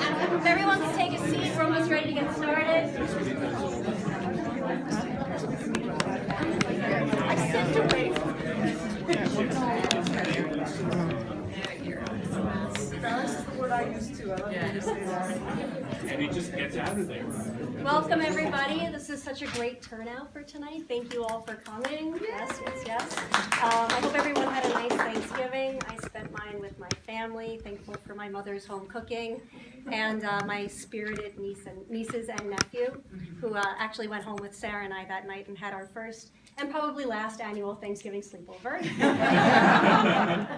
If everyone can take a seat, we're almost ready to get started. I stepped away. Fast is the word I use too. I love you to say that. And he just gets out of there. Welcome, everybody. This is such a great turnout for tonight. Thank you all for coming. Yes. I hope everyone had a nice Thanksgiving. I spent mine with my family, thankful for my mother's home cooking, and my spirited nieces and nephew, who actually went home with Sarah and I that night and had our first and probably last annual Thanksgiving sleepover.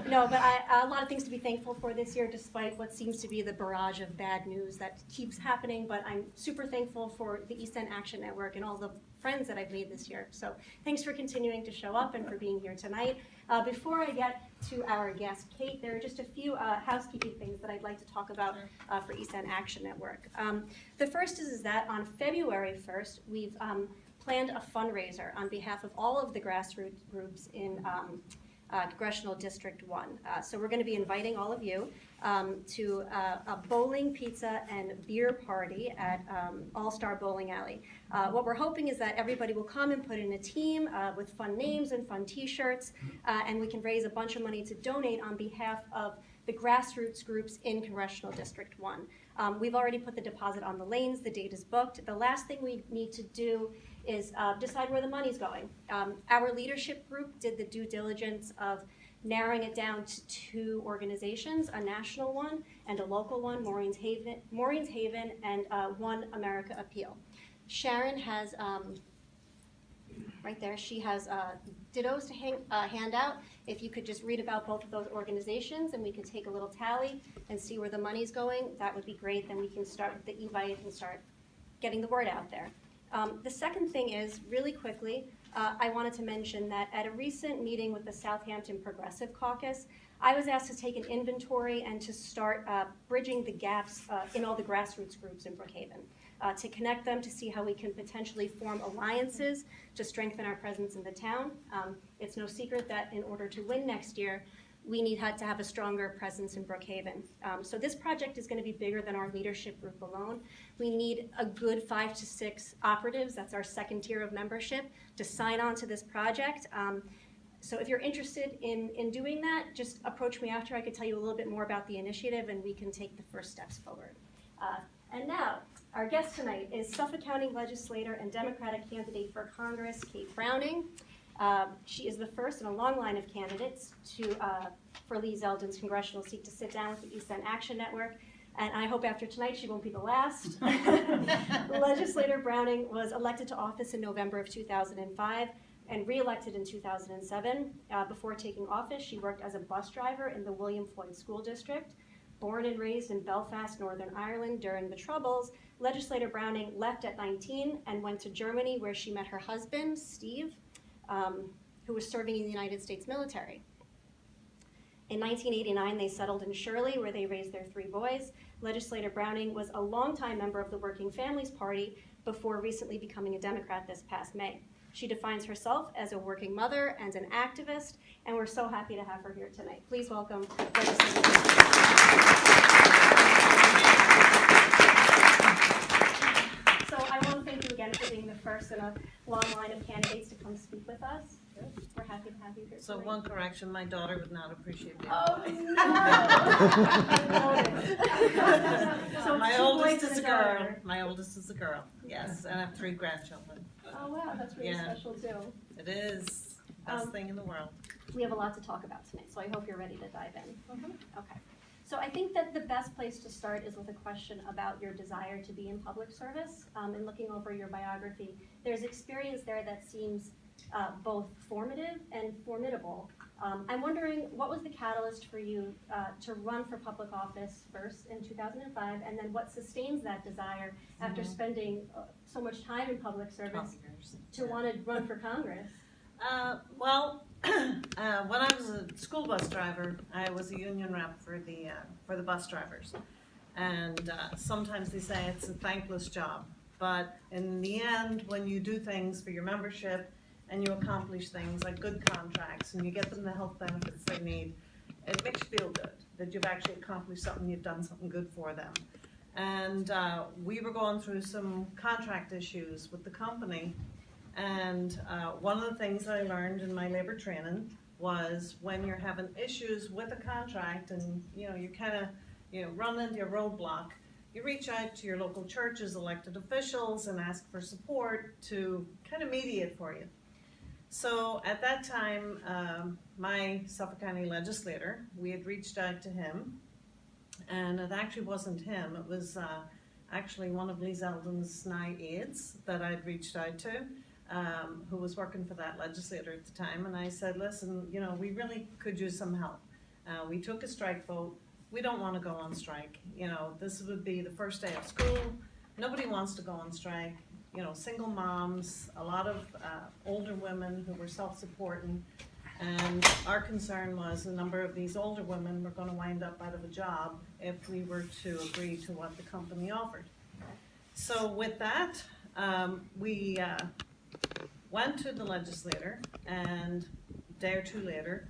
No, but a lot of things to be thankful for this year, despite what seems to be the barrage of bad news that keeps happening. But I'm super thankful for the EEAN Action Network and all the friends that I've made this year. So thanks for continuing to show up and for being here tonight. Before I get to our guest, Kate, there are just a few housekeeping things that I'd like to talk about for EEAN Action Network. The first is that on February 1st, we've planned a fundraiser on behalf of all of the grassroots groups in Congressional District 1. So we're going to be inviting all of you to a bowling, pizza, and beer party at All-Star Bowling Alley. What we're hoping is that everybody will come and put in a team with fun names and fun t-shirts, and we can raise a bunch of money to donate on behalf of the grassroots groups in Congressional District 1. We've already put the deposit on the lanes, the date is booked. The last thing we need to do is decide where the money's going. Our leadership group did the due diligence of narrowing it down to two organizations, a national one and a local one, Maureen's Haven and One America Appeal. Sharon has, right there, she has dittos to hand out. If you could just read about both of those organizations and we could take a little tally and see where the money's going, that would be great. Then we can start with the Evite and start getting the word out there. The second thing is, really quickly, I wanted to mention that at a recent meeting with the Southampton Progressive Caucus, I was asked to take an inventory and to start bridging the gaps in all the grassroots groups in Brookhaven, to connect them, to see how we can potentially form alliances to strengthen our presence in the town. It's no secret that in order to win next year, we need to have a stronger presence in Brookhaven. So this project is going to be bigger than our leadership group alone. We need a good 5 to 6 operatives, that's our second tier of membership, to sign on to this project. So if you're interested in doing that, just approach me after. I could tell you a little bit more about the initiative and we can take the first steps forward. And now, our guest tonight is Suffolk County legislator and Democratic candidate for Congress, Kate Browning. She is the first in a long line of candidates for Lee Zeldin's congressional seat to sit down with the EEAN Action Network, and I hope after tonight she won't be the last. Legislator Browning was elected to office in November of 2005 and re-elected in 2007. Before taking office, she worked as a bus driver in the William Floyd School District. Born and raised in Belfast, Northern Ireland during the Troubles, Legislator Browning left at 19 and went to Germany, where she met her husband, Steve, who was serving in the United States military. In 1989, they settled in Shirley, where they raised their 3 boys. Legislator Browning was a longtime member of the Working Families Party before recently becoming a Democrat this past May. She defines herself as a working mother and an activist, and we're so happy to have her here tonight. Please welcome Legislator So I want to thank you again for being the first in a long line of candidates to come speak with us. We're happy to have you here. So one correction, my daughter would not appreciate the Oh, no! So my two oldest boys is and a a girl. daughter. My oldest is a girl, yes, and I have 3 grandchildren. Oh, wow, that's really Yeah. special, too. It is the best thing in the world. We have a lot to talk about tonight, so I hope you're ready to dive in. Okay. So I think that the best place to start is with a question about your desire to be in public service. In looking over your biography, there's experience there that seems both formative and formidable. I'm wondering, what was the catalyst for you to run for public office first in 2005, and then what sustains that desire after spending so much time in public service to want to run for Congress? When I was a school bus driver, I was a union rep for the bus drivers, and sometimes they say it's a thankless job, but in the end, when you do things for your membership and you accomplish things like good contracts and you get them the health benefits they need, it makes you feel good that you've actually accomplished something, you've done something good for them. And we were going through some contract issues with the company. And one of the things that I learned in my labor training was when you're having issues with a contract and you kind of run into a roadblock, you reach out to your local church's elected officials and ask for support to kind of mediate for you. So at that time, my Suffolk County legislator, we had reached out to him, and it actually wasn't him, it was actually one of Lee Zeldin's NY aides that I'd reached out to, who was working for that legislator at the time, and I said, listen, we really could use some help. We took a strike vote. We don't want to go on strike. This would be the first day of school. Nobody wants to go on strike. Single moms, a lot of older women who were self-supporting, and our concern was a number of these older women were going to wind up out of a job if we were to agree to what the company offered. So with that, we went to the legislator, and a day or two later,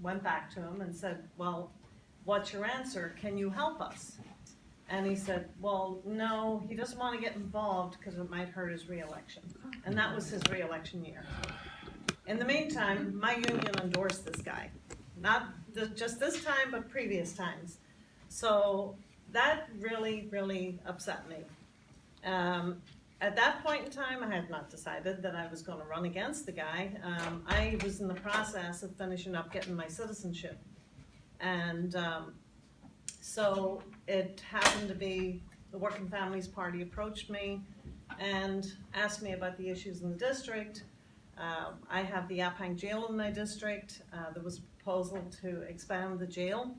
went back to him and said, well, what's your answer? Can you help us? And he said, well, no, he doesn't want to get involved because it might hurt his re-election. And that was his re-election year. In the meantime, my union endorsed this guy. Not just this time, but previous times. So that really, really upset me. At that point in time, I had not decided that I was going to run against the guy. I was in the process of finishing up getting my citizenship. And so it happened to be the Working Families Party approached me and asked me about the issues in the district. I have the Yaphank jail in my district. There was a proposal to expand the jail,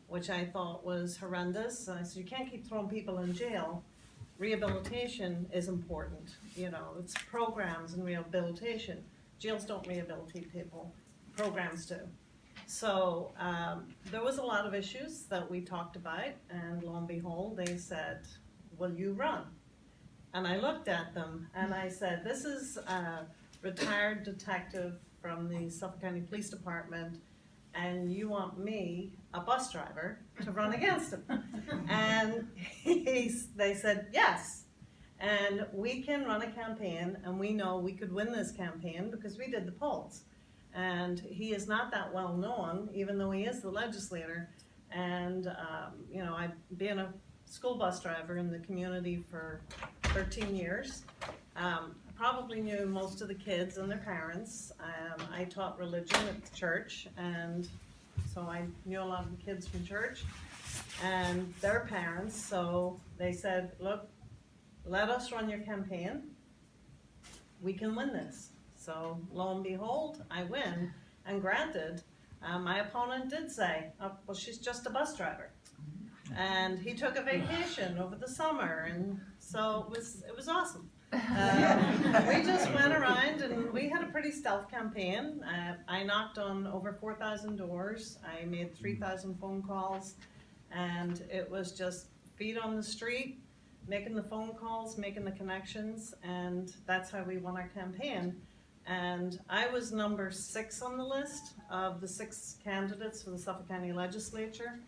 which I thought was horrendous. I said, you can't keep throwing people in jail. Rehabilitation is important. It's programs and rehabilitation. Jails don't rehabilitate people, programs do. So there was a lot of issues that we talked about, and lo and behold, they said, will you run? And I looked at them and I said, this is a retired detective from the Suffolk County Police Department, and you want me, a bus driver, to run against him? And they said, yes. And we can run a campaign, and we know we could win this campaign because we did the polls. And he is not that well known, even though he is the legislator. And, I've been a school bus driver in the community for 13 years. Probably knew most of the kids and their parents. I taught religion at the church, and so I knew a lot of the kids from church and their parents. So they said, look, let us run your campaign. We can win this. So lo and behold, I win. And granted, my opponent did say, oh, well, she's just a bus driver. And he took a vacation over the summer, and so it was awesome. We just went around and we had a pretty stealth campaign. I knocked on over 4,000 doors. I made 3,000 phone calls, and it was just feet on the street, making the phone calls, making the connections, and that's how we won our campaign. And I was number 6 on the list of the 6 candidates for the Suffolk County Legislature,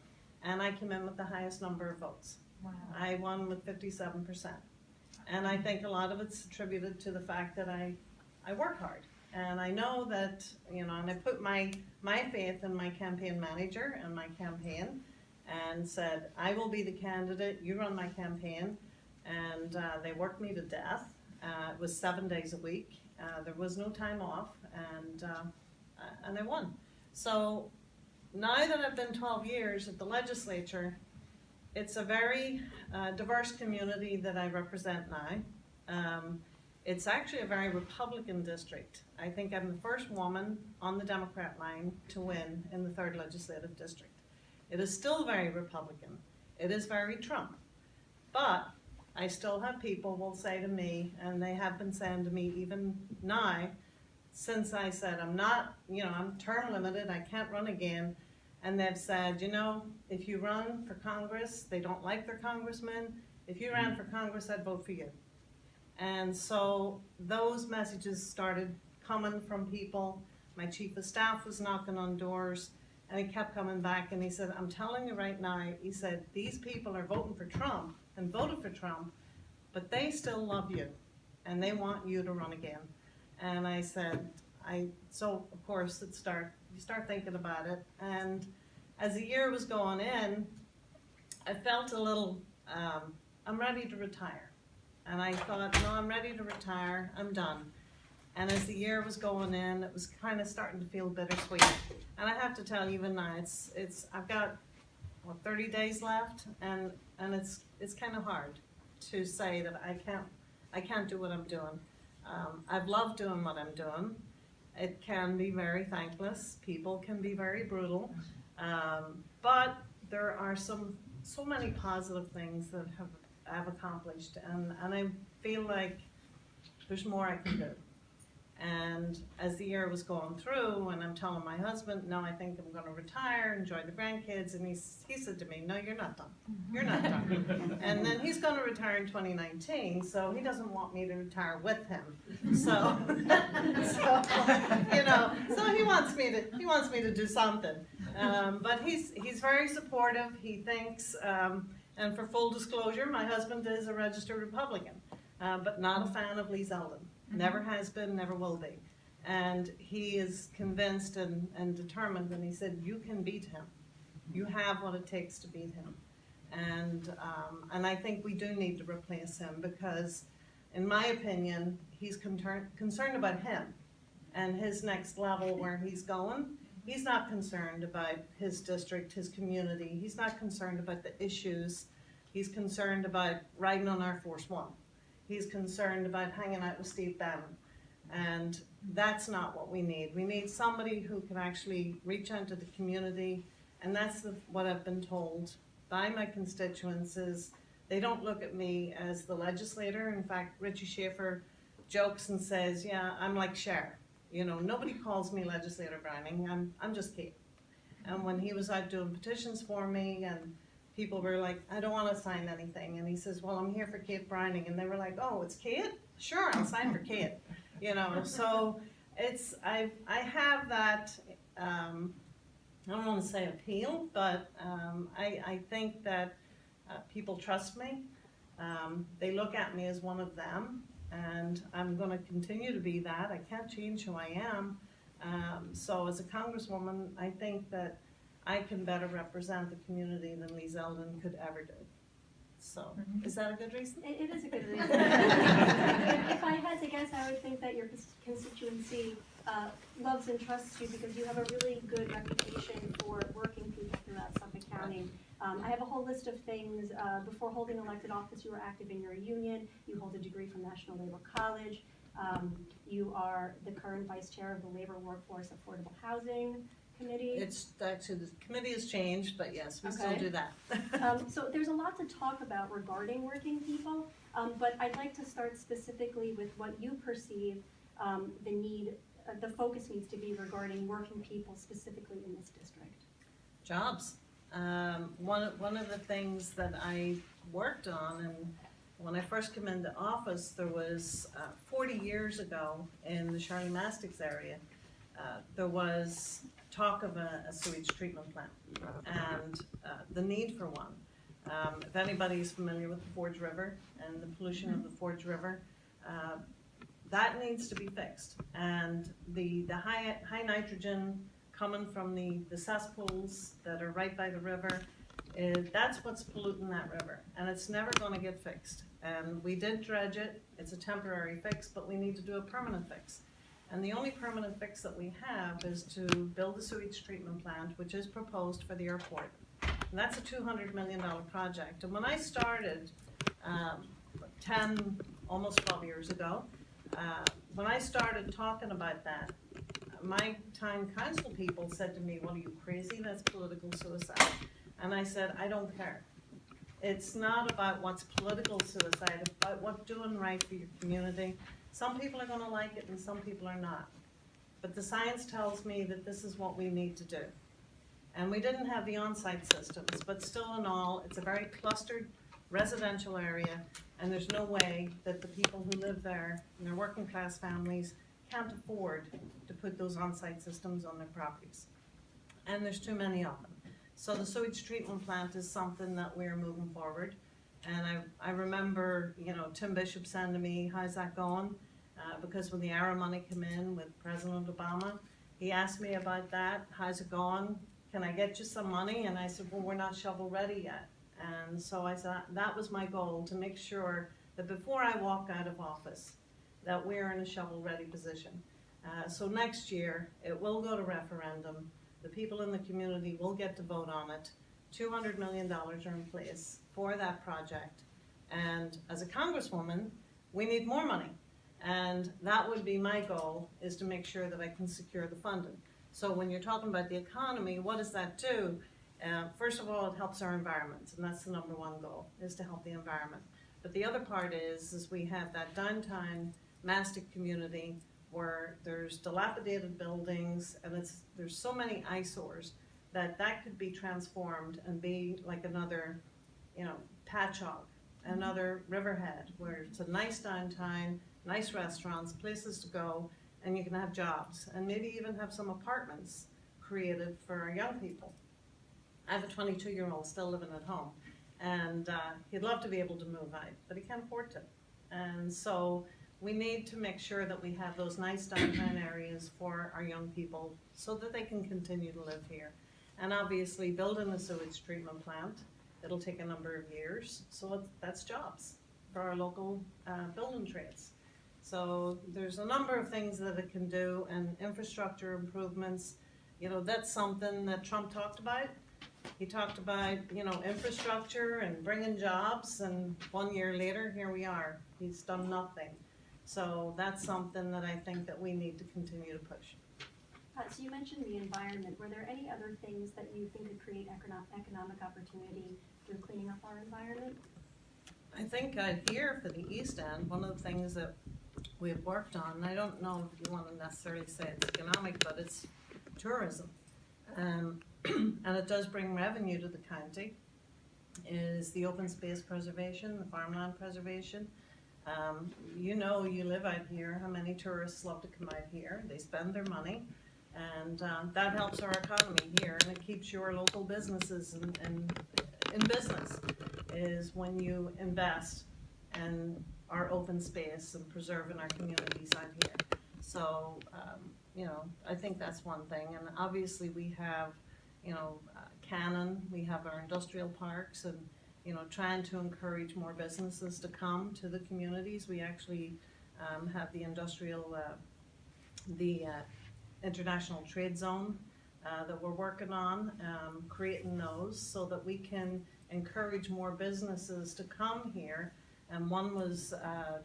and I came in with the highest number of votes. Wow. I won with 57%. And I think a lot of it's attributed to the fact that I work hard. And I know that, and I put my faith in my campaign manager and my campaign, and said, I will be the candidate, you run my campaign. And they worked me to death. It was 7 days a week. There was no time off, and I won. So now that I've been 12 years at the legislature, it's a very diverse community that I represent now. It's actually a very Republican district. I think I'm the first woman on the Democrat line to win in the 3rd Legislative District. It is still very Republican. It is very Trump. But I still have people will say to me, and they have been saying to me even now, since I said I'm not, I'm term limited, I can't run again, and they've said, if you run for Congress, they don't like their congressman. If you ran for Congress, I'd vote for you. And so those messages started coming from people. My chief of staff was knocking on doors, And he kept coming back and he said, I'm telling you right now, he said, these people are voting for Trump and voted for Trump, but they still love you and they want you to run again. And I said, so of course you start thinking about it. And as the year was going in, I felt a little, I'm ready to retire. And I thought, no, I'm ready to retire, I'm done. And as the year was going in, it was kind of starting to feel bittersweet. And I have to tell you, even now, I've got, 30 days left, and it's kind of hard to say that I can't do what I'm doing. I've loved doing what I'm doing. It can be very thankless. People can be very brutal. But there are so many positive things that I've accomplished, and I feel like there's more I can do. And as the year was going through, and I'm telling my husband, no, I think I'm going to retire, enjoy the grandkids, and he said to me, no, you're not done. You're not done. And then he's going to retire in 2019, so he doesn't want me to retire with him. So, so he wants me to do something. But he's very supportive. He thinks, and for full disclosure, my husband is a registered Republican, but not a fan of Lee Zeldin. Never has been, never will be. And he is convinced and determined, and he said, you can beat him. You have what it takes to beat him. And I think we do need to replace him because, in my opinion, he's concerned about him and his next level where he's going. He's not concerned about his district, his community. He's not concerned about the issues. He's concerned about riding on Air Force One. He's concerned about hanging out with Steve Bannon. And that's not what we need. We need somebody who can actually reach out to the community. And that's what I've been told by my constituents is they don't look at me as the legislator. In fact, Richie Schaefer jokes and says, yeah, I'm like Cher. Nobody calls me Legislator Browning. I'm just Kate. And when he was out doing petitions for me and people were like, I don't want to sign anything. And he says, well, I'm here for Kate Browning. And they were like, oh, it's Kate? Sure, I'll sign for Kate. So I have that, I don't want to say appeal, but I think that people trust me. They look at me as one of them, and I'm going to continue to be that. I can't change who I am. So as a congresswoman, I think that I can better represent the community than Lee Zeldin could ever do. So, is that a good reason? It is a good reason. If I had to guess, I would think that your constituency loves and trusts you because you have a really good reputation for working people throughout Suffolk County. I have a whole list of things. Before holding elected office, you were active in your union. You hold a degree from National Labor College. You are the current vice chair of the Labor Workforce Affordable Housing Committee. It's actually, the committee has changed, but yes, we still do that. So there's a lot to talk about regarding working people, but I'd like to start specifically with what you perceive the focus needs to be regarding working people specifically in this district. Jobs. One of the things that I worked on, and when I first came into office, there was 40 years ago in the Shirley Mastics area, there was talk of a sewage treatment plant and the need for one. If anybody's familiar with the Forge River and the pollution of the Forge River, that needs to be fixed. And the high nitrogen coming from the cesspools that are right by the river, that's what's polluting that river. And it's never going to get fixed. And we did dredge it. It's a temporary fix, but we need to do a permanent fix. And the only permanent fix that we have is to build a sewage treatment plant, which is proposed for the airport. And that's a $200 million project. And when I started almost 12 years ago, when I started talking about that, my town council people said to me, "What are you, crazy? That's political suicide." And I said, I don't care. It's not about what's political suicide, it's about what's doing right for your community. Some people are going to like it and some people are not. But the science tells me that this is what we need to do. And we didn't have the on-site systems, but still in all, it's a very clustered residential area, and there's no way that the people who live there, and their working class families, can't afford to put those on-site systems on their properties. and there's too many of them. So the sewage treatment plant is something that we're moving forward. And I remember, Tim Bishop saying to me, how's that going? Because when the ARA money came in with President Obama, he asked me about that, how's it going? Can I get you some money? And I said, well, we're not shovel ready yet. And so I said, that was my goal, to make sure that before I walk out of office, that we're in a shovel ready position. So next year, it will go to referendum. The people in the community will get to vote on it. $200 million are in place for that project. And as a congresswoman, we need more money. And that would be my goal, is to make sure that I can secure the funding. So when you're talking about the economy, what does that do? First of all, it helps our environment, and that's the number one goal, is to help the environment. But the other part is we have that downtown mastic community where there's dilapidated buildings, and there's so many eyesores that could be transformed and be like another, Patchogue, another Riverhead, where it's a nice downtown, nice restaurants, places to go, and you can have jobs, and maybe even have some apartments created for our young people. I have a 22-year-old still living at home, and he'd love to be able to move out, but he can't afford to. And so we need to make sure that we have those nice downtown areas for our young people so that they can continue to live here. And obviously, building a sewage treatment plant, it'll take a number of years, so that's jobs for our local building trades. So there's a number of things that it can do, and infrastructure improvements, that's something that Trump talked about. He talked about, infrastructure and bringing jobs, and 1 year later, here we are. He's done nothing. So that's something that I think that we need to continue to push. So you mentioned the environment. Were there any other things that you think could create economic opportunity through cleaning up our environment? I think here for the East End, one of the things that we've worked on, and I don't know if you want to necessarily say it's economic, but it's tourism. And it does bring revenue to the county, is the open space preservation, the farmland preservation. You live out here, how many tourists love to come out here. They spend their money, and that helps our economy here, and it keeps your local businesses in business, is when you invest in our open space and preserving our communities out here. So, I think that's one thing. And obviously we have, Cannon, we have our industrial parks, and, trying to encourage more businesses to come to the communities. We actually have the international trade zone that we're working on, creating those so that we can encourage more businesses to come here. And one was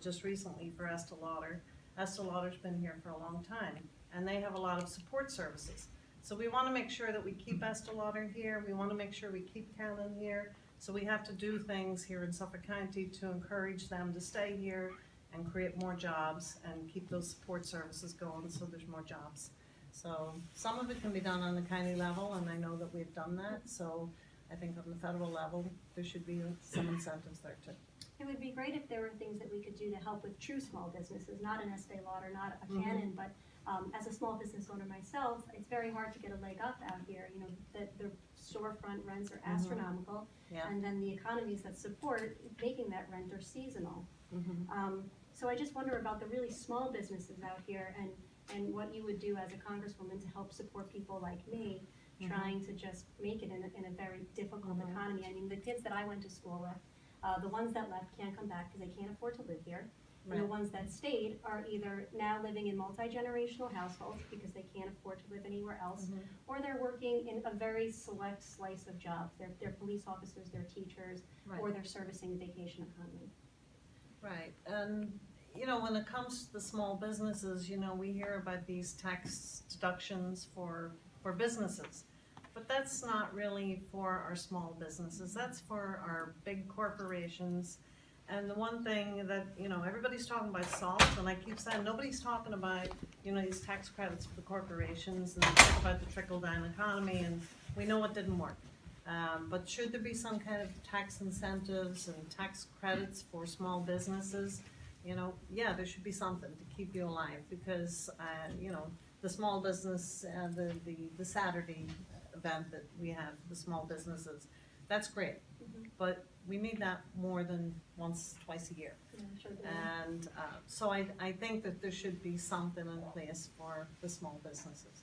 just recently for Estee Lauder. Estee Lauder's been here for a long time, and they have a lot of support services. So we want to make sure that we keep Estee Lauder here. We want to make sure we keep Canon here. So we have to do things here in Suffolk County to encourage them to stay here and create more jobs and keep those support services going so there's more jobs. So some of it can be done on the county level, and I know that we've done that. So I think on the federal level, there should be some incentives there too. It would be great if there were things that we could do to help with true small businesses, not an Estee Lauder, not a Canon, but as a small business owner myself, it's very hard to get a leg up out here. The storefront rents are astronomical, and then the economies that support making that rent are seasonal. So I just wonder about the really small businesses out here, and what you would do as a congresswoman to help support people like me trying to just make it in a very difficult economy. I mean, the kids that I went to school with, the ones that left can't come back because they can't afford to live here. And the ones that stayed are either now living in multi-generational households because they can't afford to live anywhere else, or they're working in a very select slice of jobs. They're police officers, they're teachers, or they're servicing the vacation economy. Right, and when it comes to the small businesses, we hear about these tax deductions for businesses. But that's not really for our small businesses. That's for our big corporations. And the one thing that, everybody's talking about SALT, and I keep saying nobody's talking about, these tax credits for the corporations, and they talk about the trickle-down economy, and we know it didn't work. But should there be some kind of tax incentives and tax credits for small businesses? There should be something to keep you alive, because, the small business, the Saturday event that we have, the small businesses. That's great, Mhm. but we need that more than once, twice a year. Yeah, sure do. And so I think that there should be something in place for the small businesses.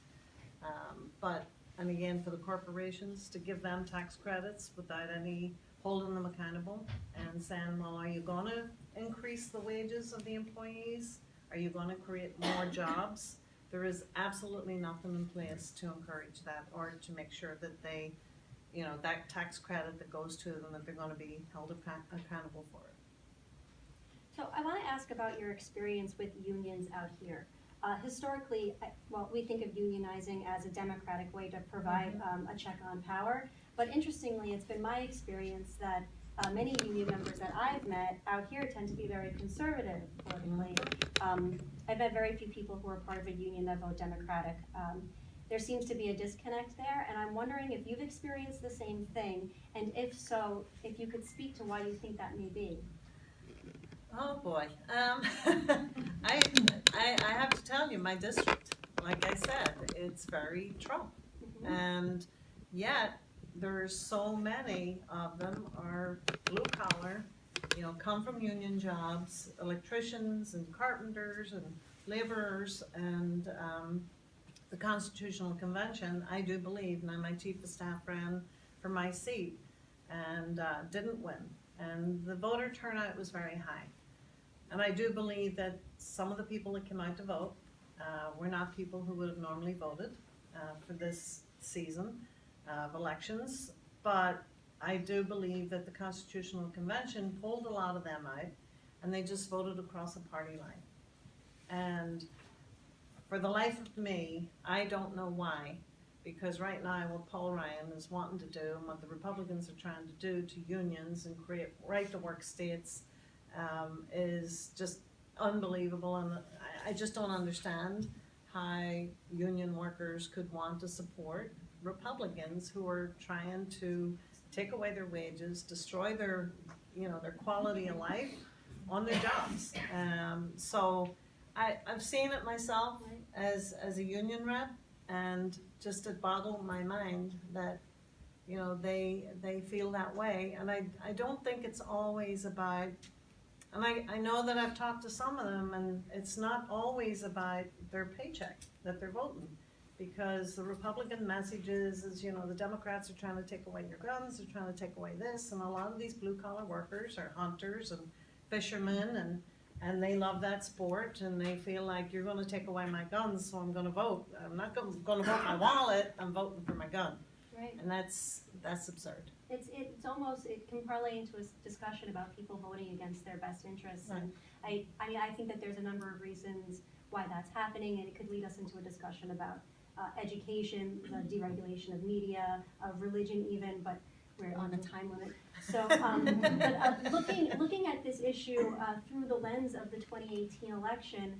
And again, for the corporations, to give them tax credits without any holding them accountable and saying, well, are you gonna increase the wages of the employees? Are you gonna create more jobs? There is absolutely nothing in place to encourage that or to make sure that they, you know, that tax credit that goes to them, that they're gonna be held accountable for it. So I want to ask about your experience with unions out here. Historically, we think of unionizing as a democratic way to provide a check on power. But interestingly, it's been my experience that many union members that I've met out here tend to be very conservative politically. I've met very few people who are part of a union that vote Democratic. There seems to be a disconnect there, and I'm wondering if you've experienced the same thing, and if so, if you could speak to why you think that may be. Oh boy, I have to tell you, my district, like I said, it's very Trump, and yet there's so many of them are blue collar, you know, come from union jobs, electricians and carpenters and laborers, and the Constitutional Convention, I do believe, and my chief of staff ran for my seat and didn't win, and the voter turnout was very high. And I do believe that some of the people that came out to vote were not people who would have normally voted for this season of elections. But I do believe that the Constitutional Convention pulled a lot of them out, and they just voted across a party line. And for the life of me, I don't know why, because right now what Paul Ryan is wanting to do and what the Republicans are trying to do to unions and create right-to-work states is just unbelievable, and I just don't understand how union workers could want to support Republicans who are trying to take away their wages, destroy their, you know, their quality of life on their jobs. So I've seen it myself as a union rep, and just it boggled my mind that, you know, they feel that way, and I don't think it's always about. And I know that I've talked to some of them, and it's not always about their paycheck that they're voting, because the Republican messages is, you know, the Democrats are trying to take away your guns, they're trying to take away this, and a lot of these blue-collar workers are hunters and fishermen, and they love that sport, and they feel like you're going to take away my guns, so I'm going to vote. I'm not going to vote my wallet, I'm voting for my gun. Right. And that's absurd. It's almost, it can parlay into a discussion about people voting against their best interests. Right. And I think that there's a number of reasons why that's happening, and it could lead us into a discussion about education, the deregulation of media, of religion even, but we're on a time limit. So, looking at this issue through the lens of the 2018 election,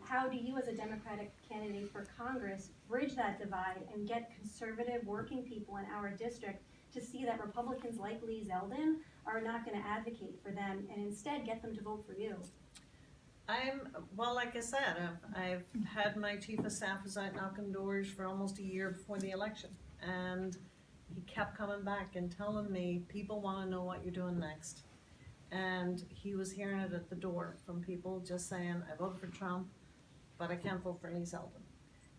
how do you as a Democratic candidate for Congress bridge that divide and get conservative working people in our district to see that Republicans like Lee Zeldin are not going to advocate for them and instead get them to vote for you? Well, like I said, I've had my chief of staff was out knocking doors for almost a year before the election, and he kept coming back and telling me, people want to know what you're doing next. And he was hearing it at the door from people just saying, I voted for Trump, but I can't vote for Lee Zeldin.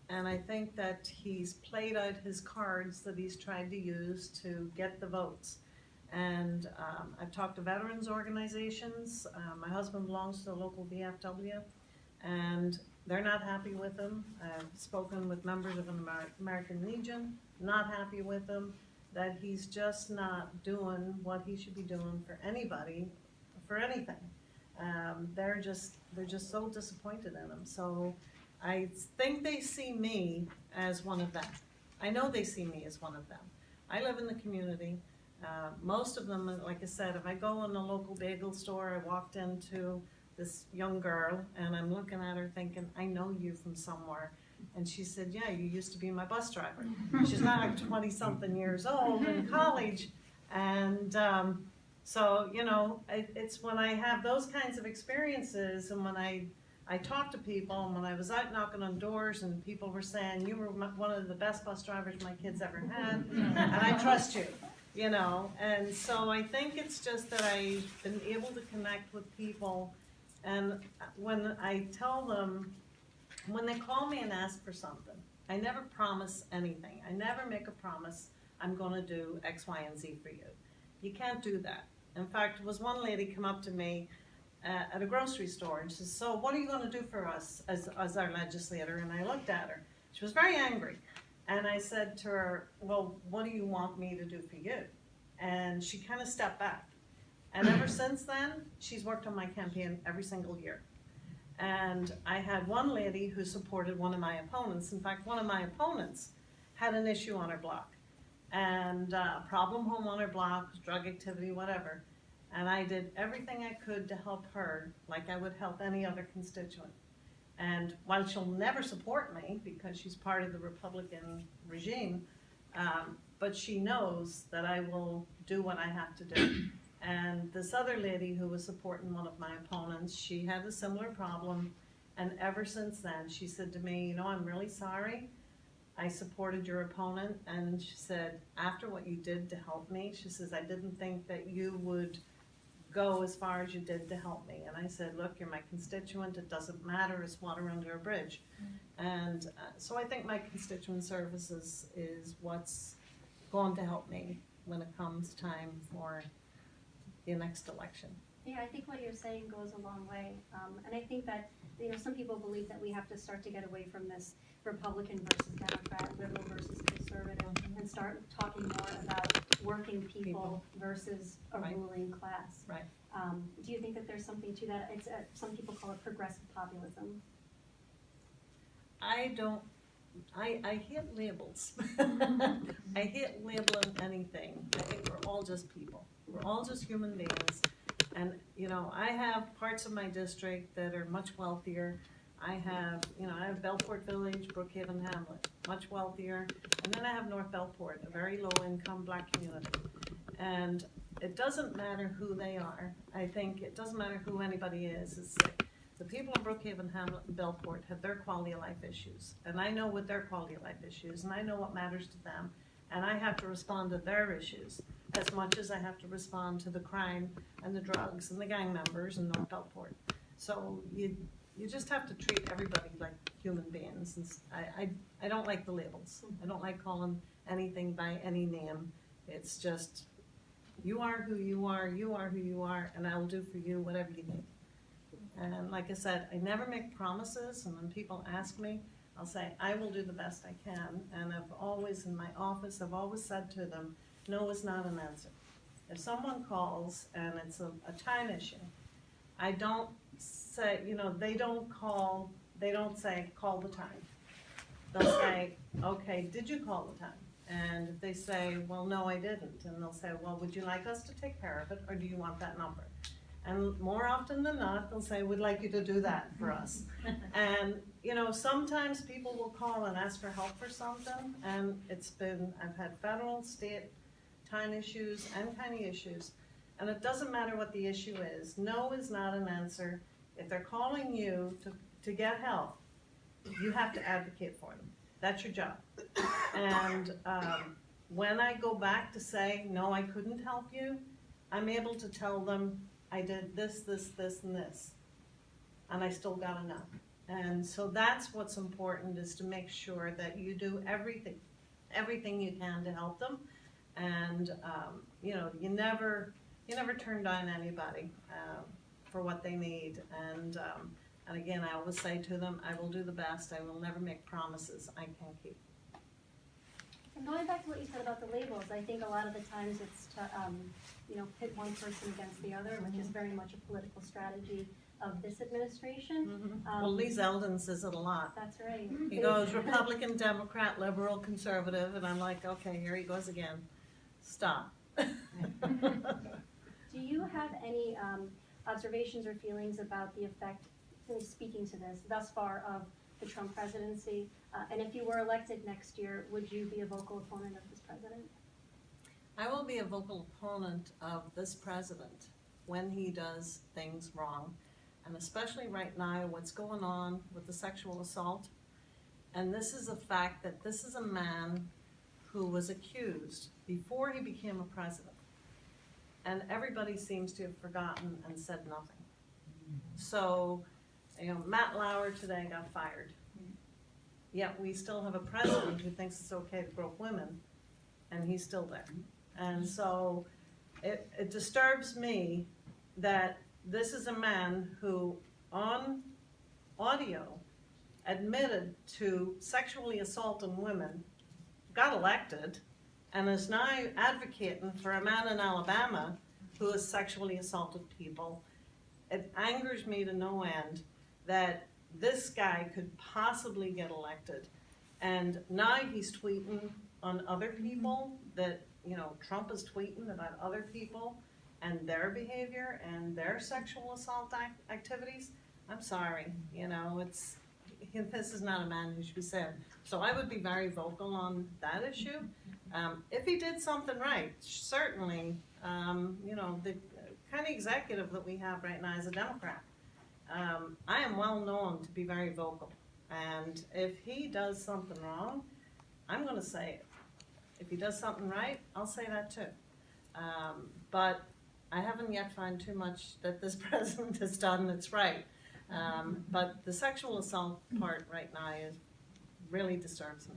And I think that he's played out his cards that he's tried to use to get the votes. And I've talked to veterans organizations. My husband belongs to a local VFW, and they're not happy with him. I've spoken with members of an American Legion, not happy with him, that he's just not doing what he should be doing for anybody, for anything. They're just so disappointed in him. So I think they see me as one of them. I know they see me as one of them. I live in the community. Most of them, like I said, if I go in a local bagel store, I walked into this young girl and I'm looking at her thinking, I know you from somewhere. And she said, yeah, you used to be my bus driver. She's not like 20-something years old in college. And so, you know, it's when I have those kinds of experiences and when I I talked to people, and when I was out knocking on doors and people were saying, you were one of the best bus drivers my kids ever had, and I trust you, you know? And so I think it's just that I've been able to connect with people, and when I tell them, when they call me and ask for something, I never promise anything. I never make a promise, I'm gonna do X, Y, and Z for you. You can't do that. In fact, there was one lady come up to me at a grocery store, and she says, so what are you gonna do for us as our legislator? And I looked at her. She was very angry. And I said to her, well, what do you want me to do for you? And she kind of stepped back. And ever since then, she's worked on my campaign every single year. And I had one lady who supported one of my opponents. In fact, one of my opponents had an issue on her block. And a problem home on her block, drug activity, whatever. And I did everything I could to help her like I would help any other constituent. And while she'll never support me because she's part of the Republican regime, but she knows that I will do what I have to do. And this other lady who was supporting one of my opponents, she had a similar problem. And ever since then, she said to me, you know, I'm really sorry. I supported your opponent. And she said, after what you did to help me, she says, I didn't think that you would go as far as you did to help me. And I said, look, you're my constituent. It doesn't matter. It's water under a bridge. And so I think my constituent services is what's going to help me when it comes time for the next election. Yeah, I think what you're saying goes a long way. And I think that, you know, some people believe that we have to start to get away from this Republican versus Democrat, liberal versus conservative, and start talking more about working people versus a Right. ruling class. Right. Do you think that there's something to that? It's some people call it progressive populism. I hate labels. I hate labeling anything. I think we're all just people. We're all just human beings. And, you know, I have parts of my district that are much wealthier. I have Belport Village, Brookhaven Hamlet, much wealthier. And then I have North Belport, a very low income black community. And it doesn't matter who they are. I think it doesn't matter who anybody is. It's like the people in Brookhaven, Hamlet, and Belport have their quality of life issues. And I know what their quality of life issues, and I know what matters to them. And I have to respond to their issues as much as I have to respond to the crime and the drugs and the gang members in North Belport. So you just have to treat everybody like human beings. And I don't like the labels. I don't like calling anything by any name. It's just, you are who you are, you are who you are, and I will do for you whatever you need. And like I said, I never make promises, and when people ask me, I'll say, I will do the best I can. And I've always, in my office, I've always said to them, no is not an answer. If someone calls and it's a time issue, I don't say, you know, they don't say, call the time. They'll say, okay, did you call the time? And if they say, well, no, I didn't, and they'll say, well, would you like us to take care of it, or do you want that number? And more often than not, they'll say, we'd like you to do that for us. And, you know, sometimes people will call and ask for help for something, and I've had federal, state, time issues, and county issues, and it doesn't matter what the issue is. No is not an answer. If they're calling you to get help, you have to advocate for them. That's your job. And when I go back to say, no, I couldn't help you, I'm able to tell them, I did this, this, this, and this, and I still got enough. And so that's what's important, is to make sure that you do everything you can to help them. And you know, you never turn down anybody for what they need. And again, I always say to them, I will do the best. I will never make promises I can't keep. And going back to what you said about the labels, I think a lot of the times it's to, pit one person against the other, which is very much a political strategy of this administration. Well, Lee Zeldin says it a lot. That's right. He goes Republican, Democrat, liberal, conservative, and I'm like, okay, here he goes again. Stop. Do you have any observations or feelings about the effect, speaking to this, thus far of the Trump presidency? And if you were elected next year, would you be a vocal opponent of this president? I will be a vocal opponent of this president when he does things wrong. and especially right now, what's going on with the sexual assault. And this is a fact that this is a man who was accused before he became a president. And everybody seems to have forgotten and said nothing. So, Matt Lauer today got fired. Yet we still have a president who thinks it's okay to grope women, and he's still there. And so it disturbs me that this is a man who, on audio, admitted to sexually assaulting women, got elected, and is now advocating for a man in Alabama who has sexually assaulted people. It angers me to no end that this guy could possibly get elected, and now he's tweeting on other people that, Trump is tweeting about other people and their behavior and their sexual assault activities. I'm sorry, this is not a man who should be said. So I would be very vocal on that issue. If he did something right, certainly, the county executive that we have right now is a Democrat. I am well known to be very vocal, and if he does something wrong, I'm going to say it. If he does something right, I'll say that too. But I haven't yet found too much that this president has done that's right. But the sexual assault part right now really disturbs me.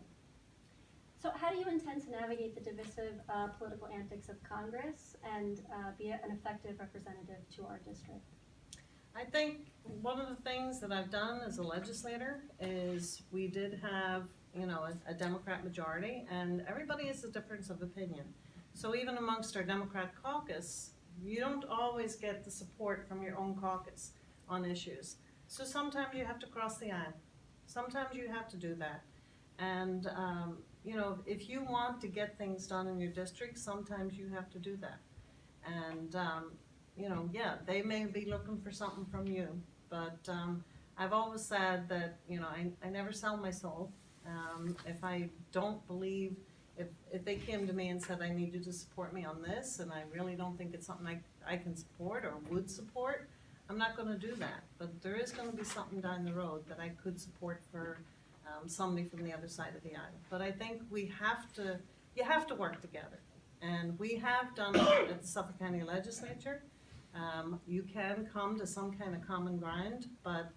So how do you intend to navigate the divisive political antics of Congress and be an effective representative to our district? I think one of the things that I've done as a legislator is we did have, a Democrat majority, and everybody has a difference of opinion. So even amongst our Democrat caucus, you don't always get the support from your own caucus on issues. So sometimes you have to cross the aisle. Sometimes you have to do that. And, if you want to get things done in your district, sometimes you have to do that. And, they may be looking for something from you, but I've always said that, I never sell my soul. If I don't believe, if they came to me and said, I need you to support me on this, and I really don't think it's something I can support or would support, I'm not going to do that. But there is going to be something down the road that I could support for somebody from the other side of the aisle. But I think you have to work together. And we have done it at the Suffolk County Legislature. You can come to some kind of common ground, but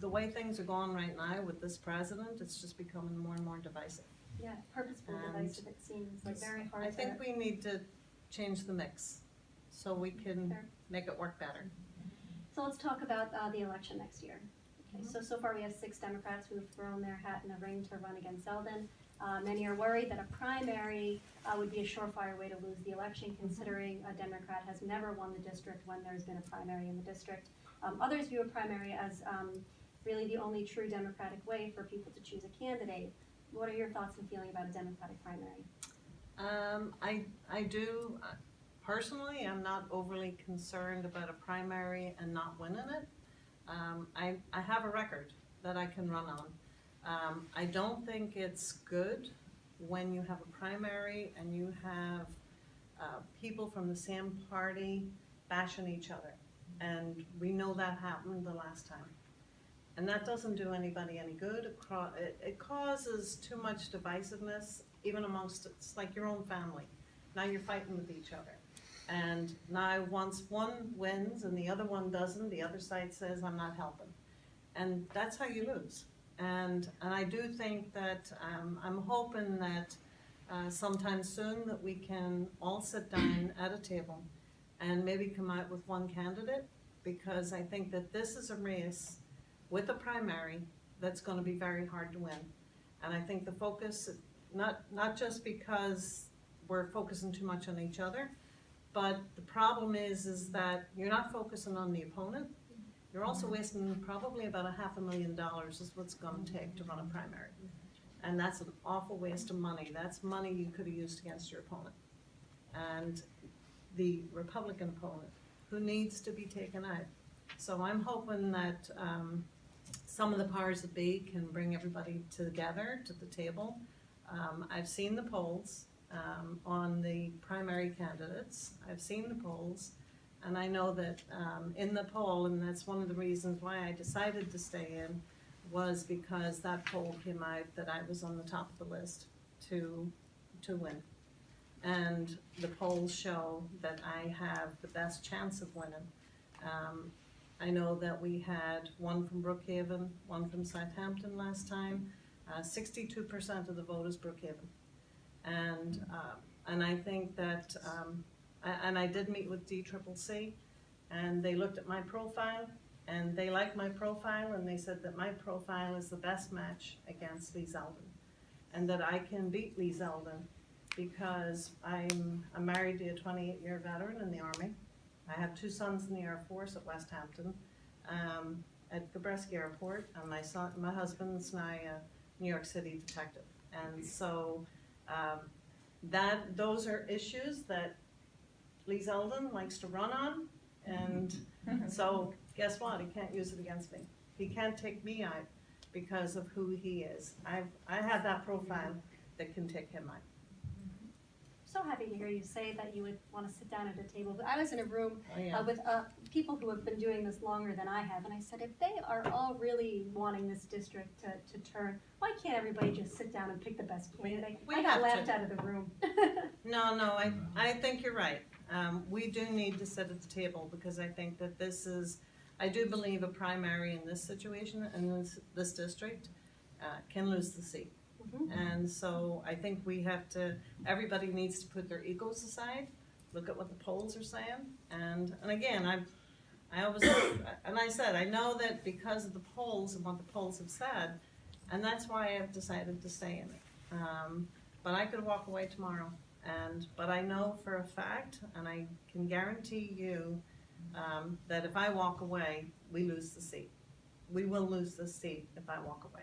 the way things are going right now with this president, it's just becoming more and more divisive. Yeah, purposeful divisive, it seems like very hard I think we need to change the mix so we can make it work better. So let's talk about the election next year. Okay, so far we have 6 Democrats who have thrown their hat in the ring to run against Zeldin. Many are worried that a primary would be a surefire way to lose the election, considering a Democrat has never won the district when there's been a primary in the district. Others view a primary as really the only true democratic way for people to choose a candidate. What are your thoughts and feeling about a Democratic primary? I do, personally, I'm not overly concerned about a primary and not winning it. I have a record that I can run on. I don't think it's good when you have a primary and you have people from the same party bashing each other. And we know that happened the last time. And that doesn't do anybody any good. It causes too much divisiveness, even amongst, it's like your own family. Now you're fighting with each other. And now once one wins and the other one doesn't, the other side says, I'm not helping. And that's how you lose. And I do think that, I'm hoping that sometime soon that we can all sit down at a table and maybe come out with one candidate, because I think that this is a race with a primary that's going to be very hard to win. And I think the focus, not just because we're focusing too much on each other, but the problem is that you're not focusing on the opponent. You're also wasting probably about $500,000 is what's going to take to run a primary. And that's an awful waste of money. That's money you could have used against your opponent. And the Republican opponent, who needs to be taken out. So I'm hoping that some of the powers that be can bring everybody together to the table. I've seen the polls on the primary candidates. I've seen the polls. And I know that in the poll, and that's one of the reasons why I decided to stay in, was because that poll came out that I was on the top of the list to win. And the polls show that I have the best chance of winning. I know that we had one from Brookhaven, one from Southampton last time. 62% of the vote is Brookhaven. And I think that, and I did meet with DCCC, and they looked at my profile, and they liked my profile, and they said that my profile is the best match against Lee Zeldin, and that I can beat Lee Zeldin because I'm married to a 28-year veteran in the Army. I have 2 sons in the Air Force at West Hampton, at Gabreski Airport, and my husband's now a New York City detective. And so those are issues that Lee Zeldin likes to run on, and so guess what? He can't use it against me. He can't take me out because of who he is. I have that profile that can take him out. So happy to hear you say that you would want to sit down at a table. But I was in a room Oh, with people who have been doing this longer than I have, and I said, if they are all really wanting this district to turn, why can't everybody just sit down and pick the best candidate? We I got have laughed to. out of the room. No, I think you're right. We do need to sit at the table because I think that I do believe a primary in this situation and this district can lose the seat. And so I think everybody needs to put their egos aside, look at what the polls are saying, and again, I always, and I said, I know that because of the polls and what the polls have said, and that's why I've decided to stay in it. But I could walk away tomorrow, but I know for a fact, and I can guarantee you, that if I walk away, we lose the seat. We will lose the seat if I walk away.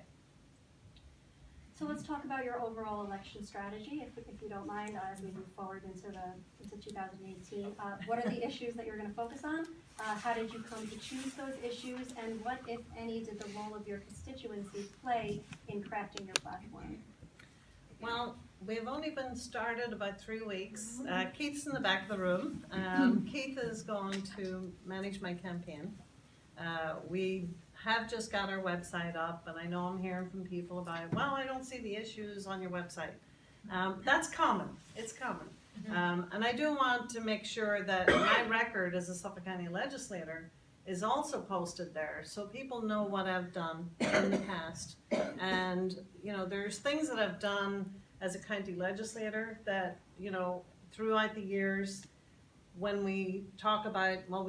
So let's talk about your overall election strategy, if you don't mind, as we move forward into 2018. What are the issues that you're going to focus on? How did you come to choose those issues? And what, if any, did the role of your constituency play in crafting your platform? Well, we've only been started about 3 weeks. Keith's in the back of the room. Keith is going to manage my campaign. We have just got our website up, and I know I'm hearing from people about, well, I don't see the issues on your website. That's common. It's common. And I do want to make sure that my record as a Suffolk County legislator is also posted there, so people know what I've done in the past. And, there's things that I've done as a county legislator that, throughout the years, when we talk about, well,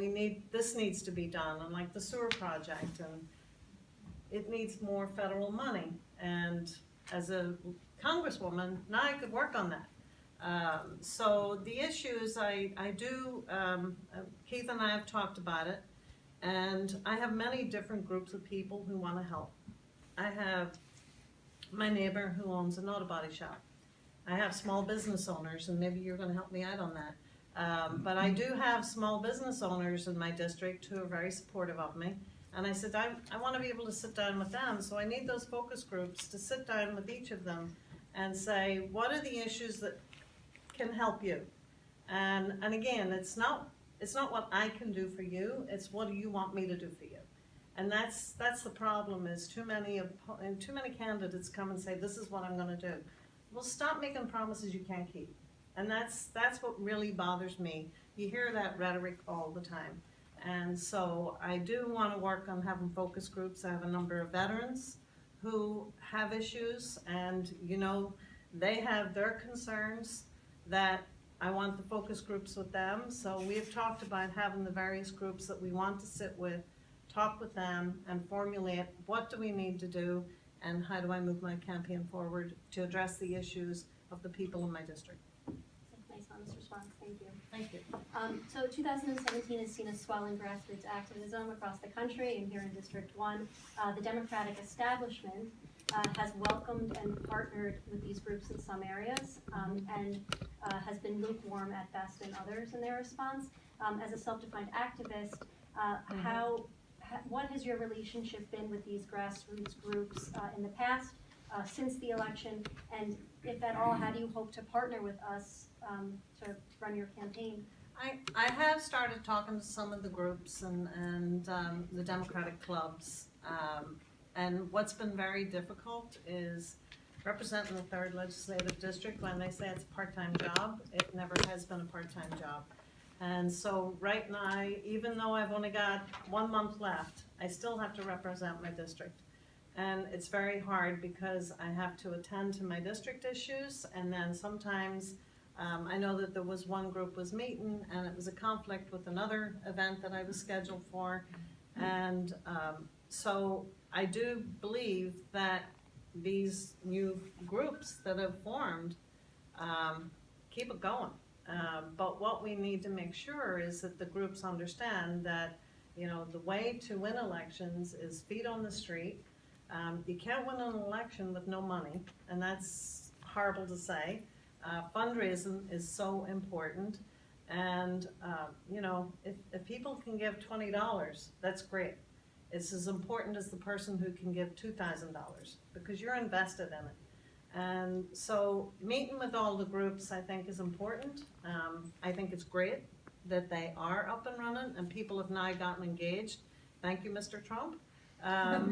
this needs to be done, and like the sewer project, and it needs more federal money. And as a congresswoman, now I could work on that. So the issues, I do, Keith and I have talked about it, and I have many different groups of people who want to help. I have my neighbor who owns an auto body shop. I have small business owners, and maybe you're going to help me out on that. But I do have small business owners in my district who are very supportive of me. And I said, I want to be able to sit down with them, so I need those focus groups to sit down with each of them and say, what are the issues that can help you? And again, it's not what I can do for you, it's what do you want me to do for you? And that's the problem, is too many candidates come and say, this is what I'm going to do. Well, stop making promises you can't keep. And that's what really bothers me. You hear that rhetoric all the time. And so I do want to work on having focus groups. I have a number of veterans who have issues, and they have their concerns that I want the focus groups with them. So we've talked about having the various groups that we want to sit with, talk with them, and formulate what do we need to do, and how do I move my campaign forward to address the issues of the people in my district. Nice, honest response. Thank you. Thank you. So 2017 has seen a swelling grassroots activism across the country, and here in District 1, the Democratic establishment has welcomed and partnered with these groups in some areas, and has been lukewarm at best in others in their response. As a self-defined activist, what has your relationship been with these grassroots groups in the past, since the election, and if at all, how do you hope to partner with us to run your campaign? I have started talking to some of the groups and the Democratic clubs. And what's been very difficult is representing the 3rd Legislative District. When they say it's a part-time job, it never has been a part-time job. And so right now, even though I've only got 1 month left, I still have to represent my district. And it's very hard because I have to attend to my district issues, and then sometimes I know that there was one group was meeting and it was a conflict with another event that I was scheduled for. And so I do believe that these new groups that have formed, keep it going. But what we need to make sure is that the groups understand that, you know, the way to win elections is feet on the street. You can't win an election with no money, and that's horrible to say. Fundraising is so important, and you know, if people can give $20, that's great. It's as important as the person who can give $2,000 because you're invested in it. And so meeting with all the groups, I think, is important. I think it's great that they are up and running and people have now gotten engaged. Thank you, Mr. Trump,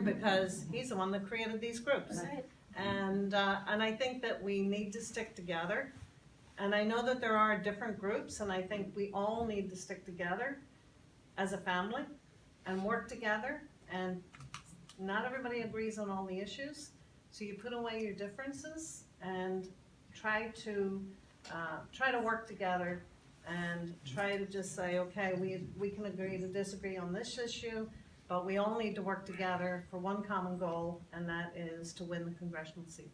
because he's the one that created these groups. Right. And I think that we need to stick together. And I know that there are different groups, and I think we all need to stick together as a family and work together. And not everybody agrees on all the issues, so you put away your differences and try to work together and try to just say, okay, we can agree to disagree on this issue, but we all need to work together for one common goal, and that is to win the congressional seat.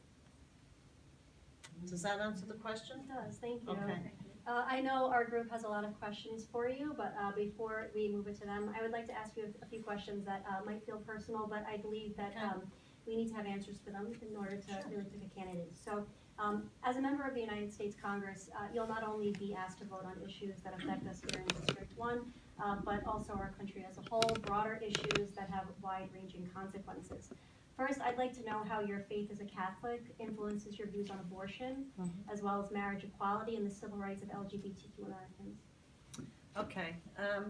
Does that answer the question? It does, thank you. Okay. I know our group has a lot of questions for you, but before we move it to them, I would like to ask you a few questions that might feel personal, but I believe that we need to have answers for them in order to really pick a candidate. So, as a member of the United States Congress, you'll not only be asked to vote on issues that affect us here in District 1, but also our country as a whole, broader issues that have wide-ranging consequences. First, I'd like to know how your faith as a Catholic influences your views on abortion, as well as marriage equality and the civil rights of LGBTQ Americans. Okay,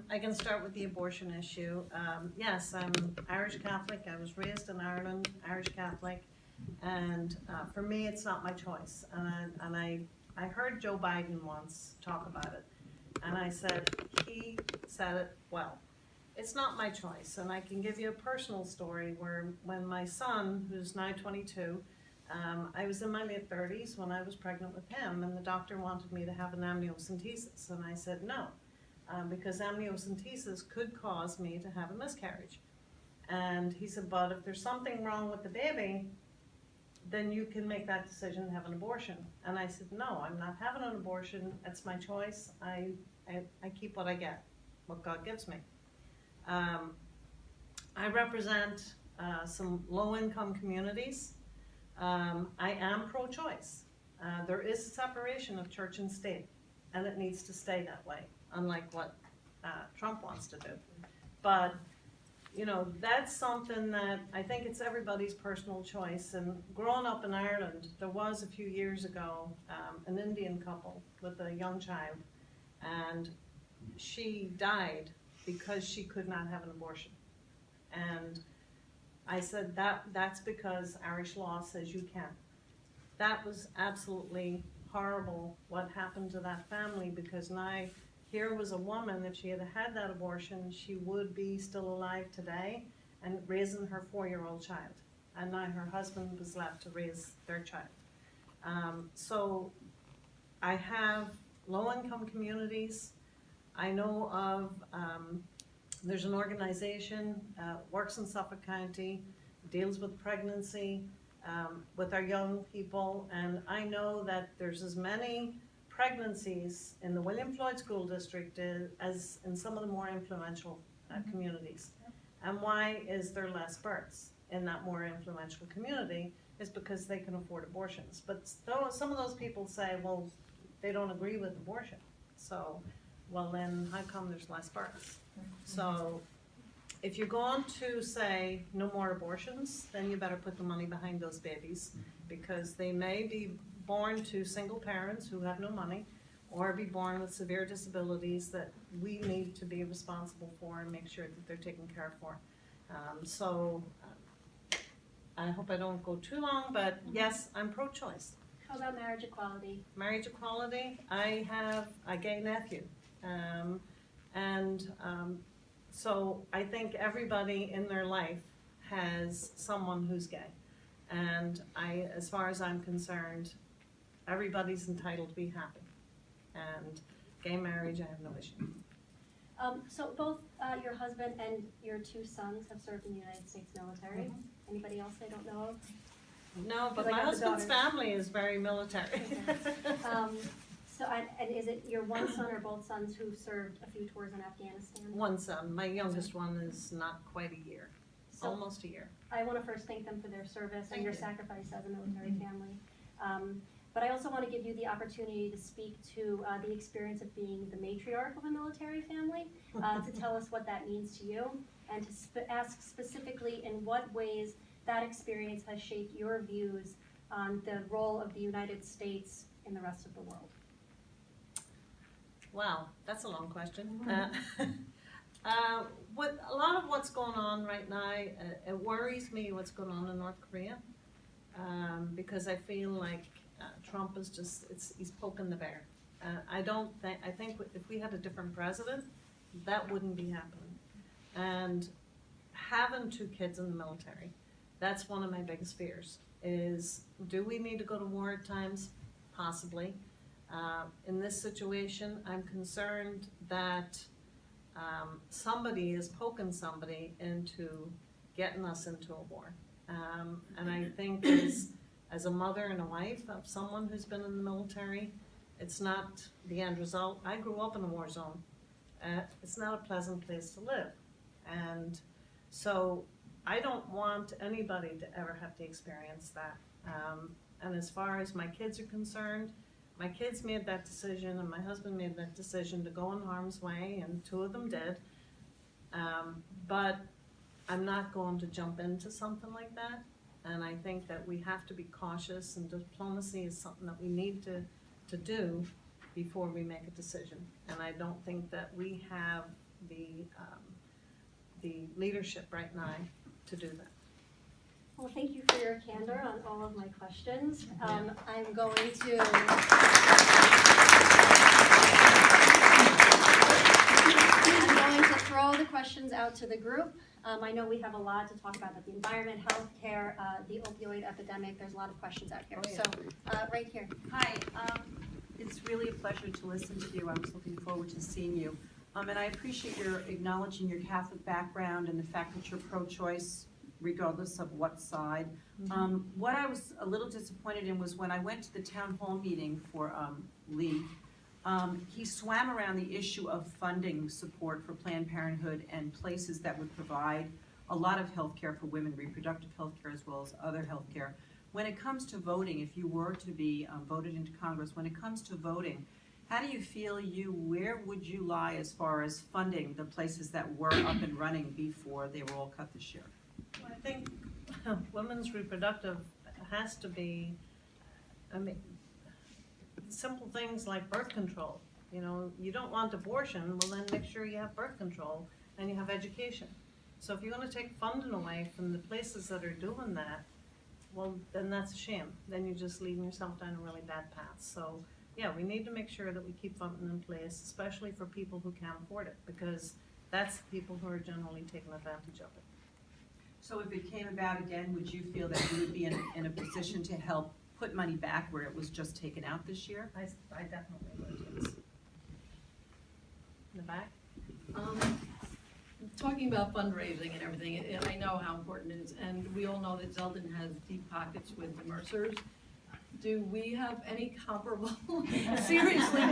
I can start with the abortion issue. Yes, I'm Irish Catholic. I was raised in Ireland, Irish Catholic, and for me, it's not my choice. And I heard Joe Biden once talk about it, and I said, he said it well. It's not my choice, and I can give you a personal story where when my son, who's now 22, I was in my late 30s when I was pregnant with him, and the doctor wanted me to have an amniocentesis, and I said no, because amniocentesis could cause me to have a miscarriage. And he said, but if there's something wrong with the baby, then you can make that decision and have an abortion. And I said, no, I'm not having an abortion. It's my choice. I keep what I get, what God gives me. I represent some low-income communities. I am pro-choice. There is a separation of church and state, and it needs to stay that way, unlike what Trump wants to do. But, you know, that's something that I think it's everybody's personal choice. And growing up in Ireland, there was a few years ago an Indian couple with a young child, and she died because she could not have an abortion. And I said that's because Irish law says you can. That was absolutely horrible what happened to that family, because now here was a woman, if she had had that abortion, she would be still alive today and raising her 4-year-old child. And now her husband was left to raise their child. So I have low-income communities. I know of, there's an organization, works in Suffolk County, deals with pregnancy, with our young people, and I know that there's as many pregnancies in the William Floyd School District as in some of the more influential communities. And why is there less births in that more influential community? Is because they can afford abortions. But some of those people say, well, they don't agree with abortion. So, well then, how come there's less births? So, if you're going to say no more abortions, then you better put the money behind those babies, because they may be born to single parents who have no money, or be born with severe disabilities that we need to be responsible for and make sure that they're taken care of for. I hope I don't go too long, but yes, I'm pro-choice. How about marriage equality? Marriage equality, I have a gay nephew. So I think everybody in their life has someone who's gay. And as far as I'm concerned, everybody's entitled to be happy. And gay marriage, I have no issue. So both your husband and your two sons have served in the United States military. Mhm. Anybody else I don't know of? No, but I my got the husband's daughters. family is very military. And is it your one son or both sons who served a few tours in Afghanistan? One son, my youngest one is not quite a year, So almost a year. I want to first thank them for their service Thank and your you. sacrifice as a military family. But I also want to give you the opportunity to speak to the experience of being the matriarch of a military family, to tell us what that means to you, and to ask specifically in what ways that experience has shaped your views on the role of the United States in the rest of the world. Wow, that's a long question. What a lot of what's going on right now, it worries me what's going on in North Korea, because I feel like Trump is he's poking the bear. I think if we had a different president, that wouldn't be happening. And having two kids in the military, that's one of my biggest fears, is do we need to go to war at times? Possibly. In this situation, I'm concerned that somebody is poking somebody into getting us into a war. And I think as a mother and a wife of someone who's been in the military, it's not the end result. I grew up in a war zone. It's not a pleasant place to live. And so I don't want anybody to ever have to experience that. And as far as my kids are concerned, my kids made that decision and my husband made that decision to go in harm's way, and two of them did. But I'm not going to jump into something like that. And I think that we have to be cautious, and diplomacy is something that we need to do before we make a decision. And I don't think that we have the leadership right now to do that. Well, thank you for your candor on all of my questions. I'm going to throw the questions out to the group. I know we have a lot to talk about the environment, healthcare, the opioid epidemic. There's a lot of questions out here. Oh, yeah. So, right here. Hi, it's really a pleasure to listen to you. I was looking forward to seeing you. And I appreciate your acknowledging your Catholic background and the fact that you're pro-choice regardless of what side. Mm-hmm. What I was a little disappointed in was when I went to the town hall meeting for Lee, he swam around the issue of funding support for Planned Parenthood and places that would provide a lot of health care for women, reproductive health care as well as other health care. When it comes to voting, if you were to be voted into Congress, when it comes to voting, how do you feel where would you lie as far as funding the places that were up and running before they were all cut this year? I think women's reproductive has to be, simple things like birth control. You know, you don't want abortion, well then make sure you have birth control and you have education. So if you're going to take funding away from the places that are doing that, well then that's a shame. Then you're just leading yourself down a really bad path. So yeah, we need to make sure that we keep funding in place, especially for people who can't afford it, because that's the people who are generally taking advantage of it. So if it came about again, would you feel that you would be in a position to help put money back where it was just taken out this year? I definitely would, yes. In the back? Talking about fundraising and everything, I know how important it is, and we all know that Zeldin has deep pockets with the Mercers. Do we have any comparable? Seriously,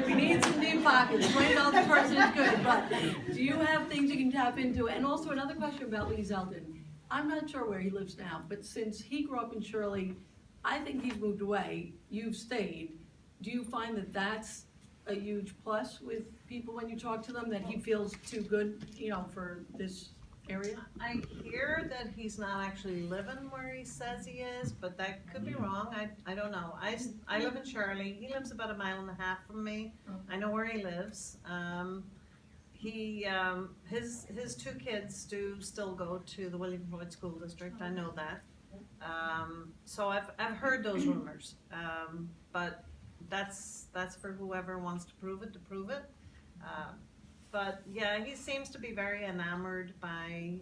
we need some deep pockets. $20 a person is good, but do you have things you can tap into? And also another question about Lee Zeldin. I'm not sure where he lives now, but since he grew up in Shirley, I think he's moved away. You've stayed. Do you find that that's a huge plus with people when you talk to them, that he feels too good, you know, for this area? I hear that he's not actually living where he says he is, but that could be wrong. I don't know. I live in Shirley. He lives about 1.5 miles from me. I know where he lives. His 2 kids do still go to the William Floyd School District. I know that. So I've heard those rumors. But that's for whoever wants to prove it. But yeah, he seems to be very enamored by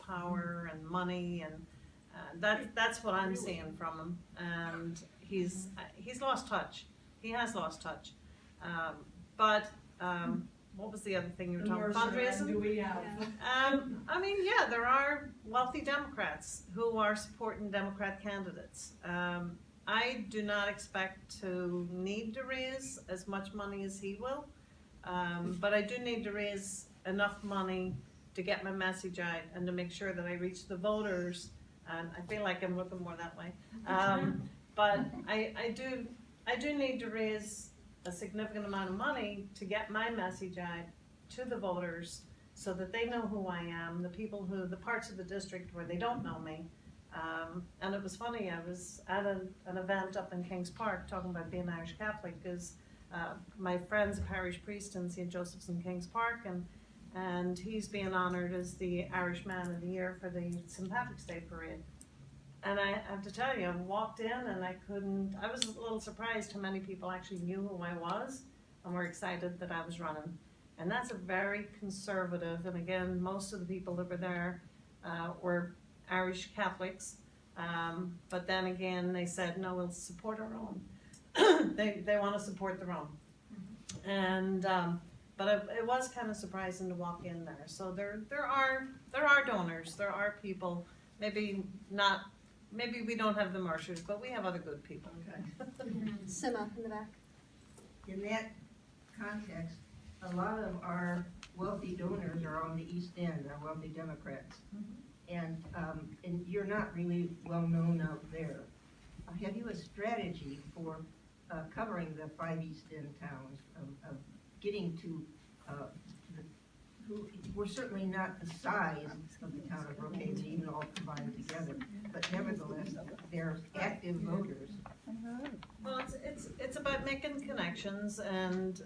power and money, and that's what I'm seeing from him. And he's lost touch. He has lost touch. But what was the other thing you were talking about? Fundraising? Do we have? I mean, yeah, there are wealthy Democrats who are supporting Democrat candidates. I do not expect to need to raise as much money as he will. But I do need to raise enough money to get my message out and to make sure that I reach the voters. And I feel like I'm looking more that way. But I do need to raise a significant amount of money to get my message out to the voters so that they know who I am, the parts of the district where they don't know me. And it was funny, I was at an event up in Kings Park talking about being Irish Catholic, because my friend's a parish priest in St. Joseph's in Kings Park, and he's being honoured as the Irish Man of the Year for the St. Patrick's Day Parade. And I have to tell you, I walked in and I was a little surprised how many people actually knew who I was and were excited that I was running. And that's a very conservative, and again, most of the people that were there were Irish Catholics, but then again, they said, no, we'll support our own. They want to support their own. And but it was kind of surprising to walk in there. So there are donors, there are people. Maybe we don't have the Mercers, but we have other good people. Okay. Sima in the back. In that context, a lot of our wealthy donors are on the East End, our wealthy Democrats. And you're not really well known out there. Have you a strategy for covering the 5 East End towns, of getting to who we're certainly not the size of the town of Brookhaven, even all combined together, but nevertheless, they're active voters. Well, it's about making connections, and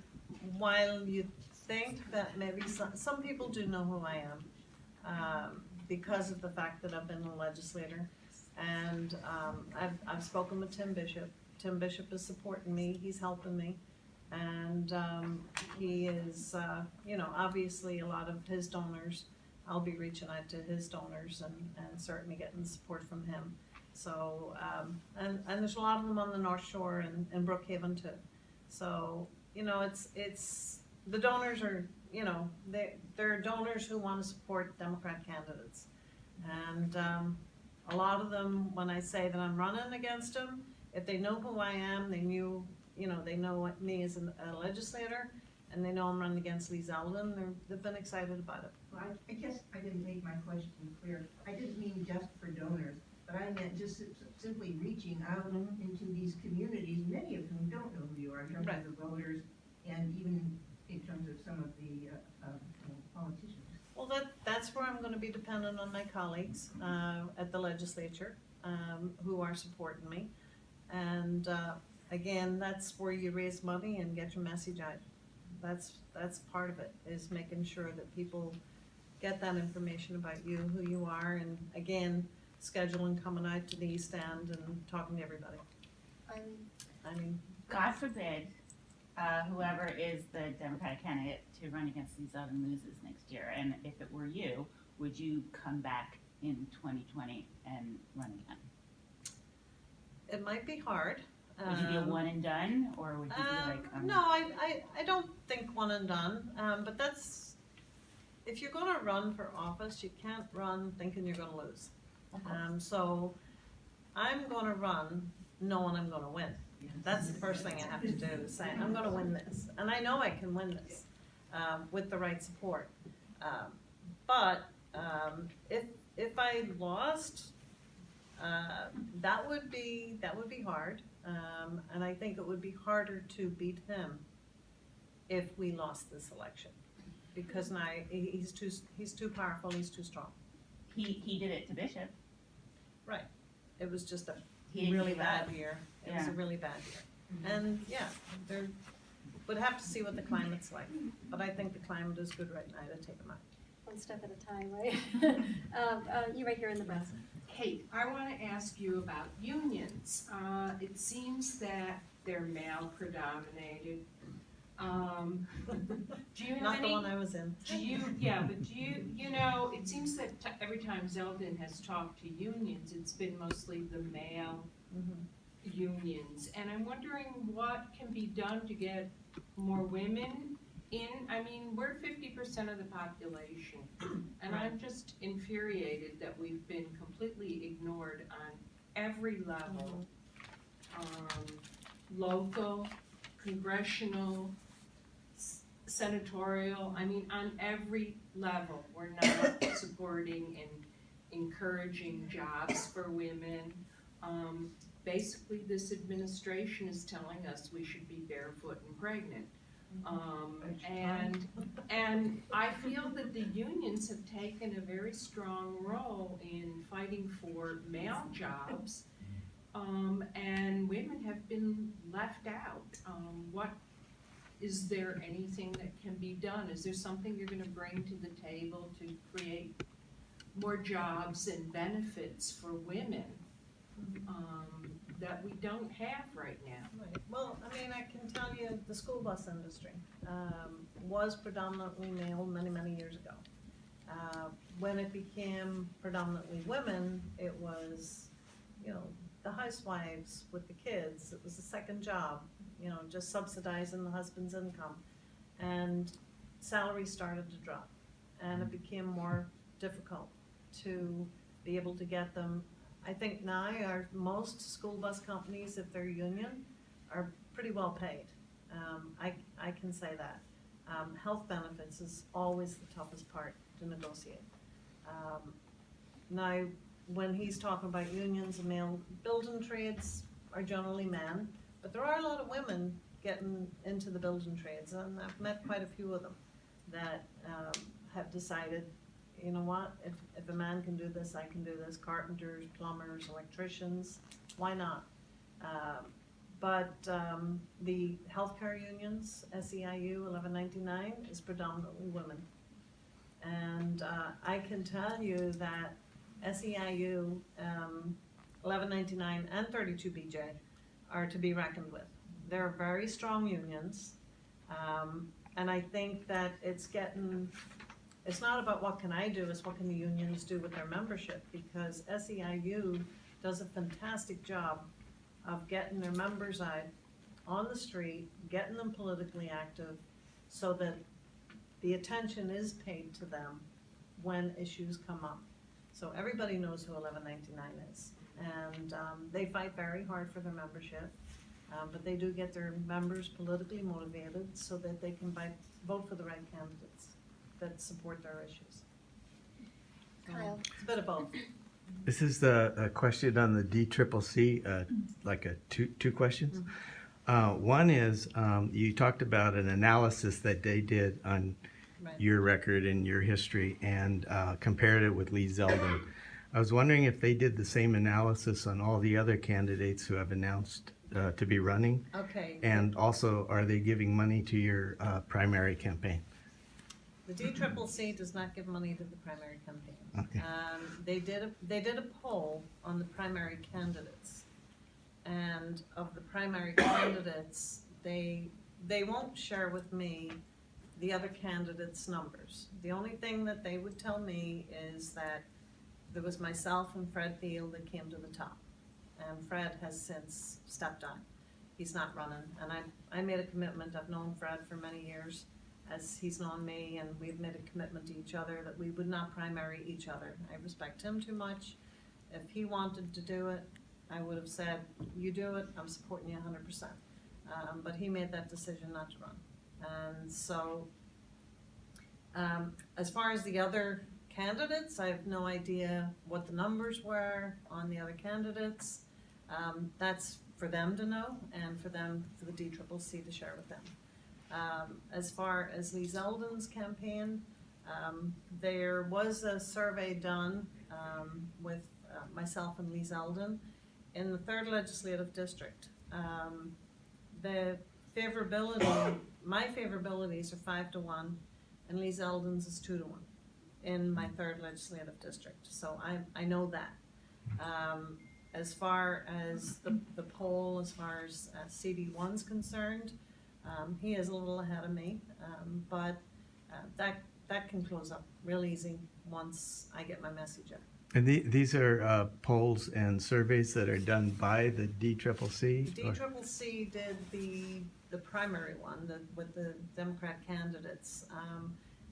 while you think that maybe some people do know who I am, because of the fact that I've been a legislator, and I've spoken with Tim Bishop. Tim Bishop is supporting me, he's helping me, and he is, obviously a lot of his donors, I'll be reaching out to his donors and certainly getting support from him. So, and there's a lot of them on the North Shore and Brookhaven too. So, it's the donors are, they're donors who want to support Democrat candidates. And a lot of them, when I say that I'm running against them, if they know who I am, they know me as a legislator, and they know I'm running against Lee Zeldin, they've been excited about it. Well, I guess I didn't make my question clear. I didn't mean just for donors, but I meant just simply reaching out into these communities, many of whom don't know who you are, in terms of the voters, and even in terms of some of the politicians. Well, that's where I'm going to be dependent on my colleagues at the legislature who are supporting me. And again, that's where you raise money and get your message out. That's part of it, is making sure that people get that information about you, who you are, and again, scheduling coming out to the East End and talking to everybody. I mean, God forbid, whoever is the Democratic candidate to run against Lee Zeldin loses next year, and if it were you, would you come back in 2020 and run again? it might be hard. Would you be a one and done, or would you be like? No, I don't think one and done. But that's, if you're going to run for office, you can't run thinking you're going to lose. So I'm going to run knowing I'm going to win. That's the first thing I have to do, is say, I'm going to win this. And I know I can win this with the right support. But if I lost, that would be hard. And I think it would be harder to beat him if we lost this election. because now he's too powerful, he's too strong. He did it to Bishop. Right. It was just a He didn't really give bad up. year. It was a Yeah. really bad year. And yeah, we'd have to see what the climate's like. But I think the climate is good right now to take them out. One step at a time, right? You right here in the back. Kate, I want to ask you about unions. It seems that they're male predominated. Do you have Not the any? one I was in. But you know, it seems that every time Zeldin has talked to unions, it's been mostly the male Mhm. unions. And I'm wondering what can be done to get more women in. I mean, we're 50% of the population. And I'm just infuriated that we've been completely ignored on every level. Local, congressional, senatorial, I mean, on every level, we're not supporting and encouraging jobs for women. Basically, this administration is telling us we should be barefoot and pregnant. And I feel that the unions have taken a very strong role in fighting for male jobs, and women have been left out. Is there anything that can be done? Is there something you're gonna bring to the table to create more jobs and benefits for women, that we don't have right now? Right. Well, I mean, I can tell you the school bus industry was predominantly male many, many years ago. When it became predominantly women, it was, you know, the housewives with the kids. It was a second job, you know, just subsidizing the husband's income. And salaries started to drop. And it became more difficult to be able to get them. I think now most school bus companies, if they're union, are pretty well paid. I can say that. Health benefits is always the toughest part to negotiate. Now, when he's talking about unions and male building trades are generally men, but there are a lot of women getting into the building trades, and I've met quite a few of them that have decided, you know what, if a man can do this, I can do this. Carpenters, plumbers, electricians, why not? But the healthcare unions, SEIU 1199, is predominantly women. And I can tell you that SEIU 1199 and 32BJ are to be reckoned with. They're very strong unions, and I think that it's not about what can I do, it's what can the unions do with their membership, because SEIU does a fantastic job of getting their members out on the street, getting them politically active, so that the attention is paid to them when issues come up. So everybody knows who 1199 is, and they fight very hard for their membership, but they do get their members politically motivated so that they can vote for the right candidates that support their issues. Kyle. It's a bit of both. This is the question on the DCCC, like two questions. One is, you talked about an analysis that they did on Right. your record and your history and compared it with Lee Zeldin. I was wondering if they did the same analysis on all the other candidates who have announced to be running, Okay. and also are they giving money to your primary campaign? The DCCC does not give money to the primary campaign. Okay. They did a poll on the primary candidates, and of the primary candidates, they won't share with me the other candidates' numbers. The only thing that they would tell me is that there was myself and Fred Thiel that came to the top, and Fred has since stepped down. He's not running, and I made a commitment. I've known Fred for many years, as he's known me, and we've made a commitment to each other that we would not primary each other. I respect him too much. If he wanted to do it, I would have said, you do it, I'm supporting you 100%. But he made that decision not to run. And so, as far as the other candidates, I have no idea what the numbers were on the other candidates. That's for them to know, and for the DCCC to share with them. As far as Lee Zeldin's campaign, there was a survey done with myself and Lee Zeldin in the 3rd Legislative District. The favorability, my favorabilities are 5-1, and Lee Zeldin's is 2-1 in my 3rd Legislative District. So I know that. As far as the poll, as far as CD1's concerned, he is a little ahead of me, but that can close up real easy once I get my message out. And these are polls and surveys that are done by the DCCC? The DCCC did the primary one with the Democrat candidates.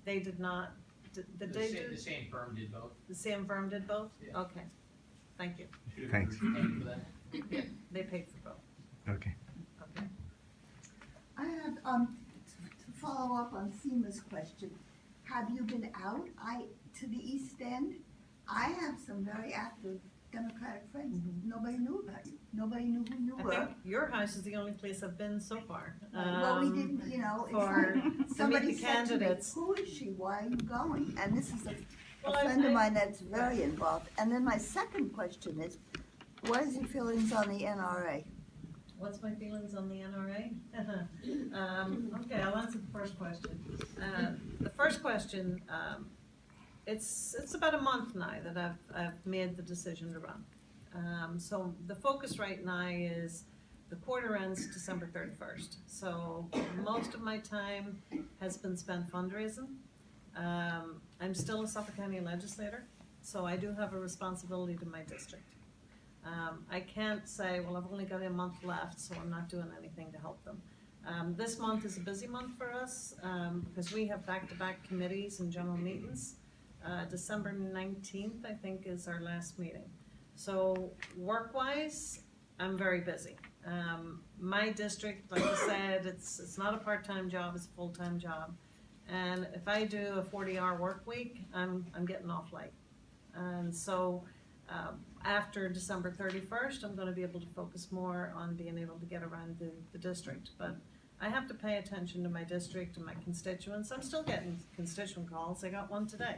They did not. Did they do? The same firm did both. The same firm did both? Yeah. Okay. Thank you. Thanks. Yeah, they paid for both. Okay. Okay. I have, to follow up on Seema's question, have you been out to the East End? I have some very active Democratic friends. Nobody knew about you. Nobody knew who you I were. think your house is the only place I've been so far. Well, we didn't, it's for- like somebody the said to me, candidates. who is she? Why are you going? And this is a Well, friend of mine that's very involved. And then my second question is, what is your feelings on the NRA? What's my feelings on the NRA? Okay, I'll answer the first question. The first question, it's about a month now that I've made the decision to run. So the focus right now is the quarter ends December 31st. So most of my time has been spent fundraising. I'm still a Suffolk County legislator, so I do have a responsibility to my district. I can't say, well, I've only got a month left, so I'm not doing anything to help them. This month is a busy month for us because we have back-to-back committees and general meetings. December 19th, I think, is our last meeting. So work-wise, I'm very busy. My district, like I said, it's not a part-time job, it's a full-time job. And if I do a 40-hour work week, I'm getting off late. And so after December 31st, I'm going to be able to focus more on being able to get around the district. But I have to pay attention to my district and my constituents. I'm still getting constituent calls. I got one today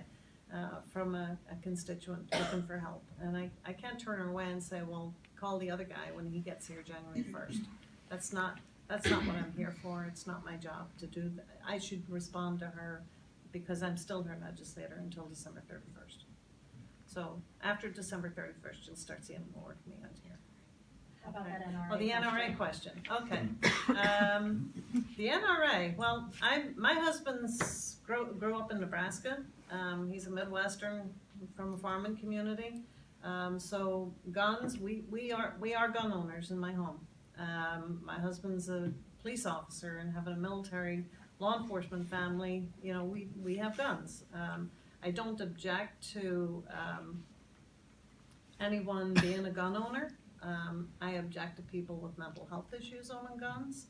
from a constituent looking for help. And I can't turn her away and say, well, call the other guy when he gets here January 1st. That's not what I'm here for. It's not my job to do that. I should respond to her because I'm still her legislator until December 31st. So after December 31st, you'll start seeing more work me out here. How about that NRA? Well, the NRA question. Okay. The NRA. Well, my husband's grew up in Nebraska. He's a Midwestern from a farming community. So guns. We are gun owners in my home. My husband's a police officer and having a military law enforcement family. You know, we have guns. I don't object to anyone being a gun owner. I object to people with mental health issues owning guns.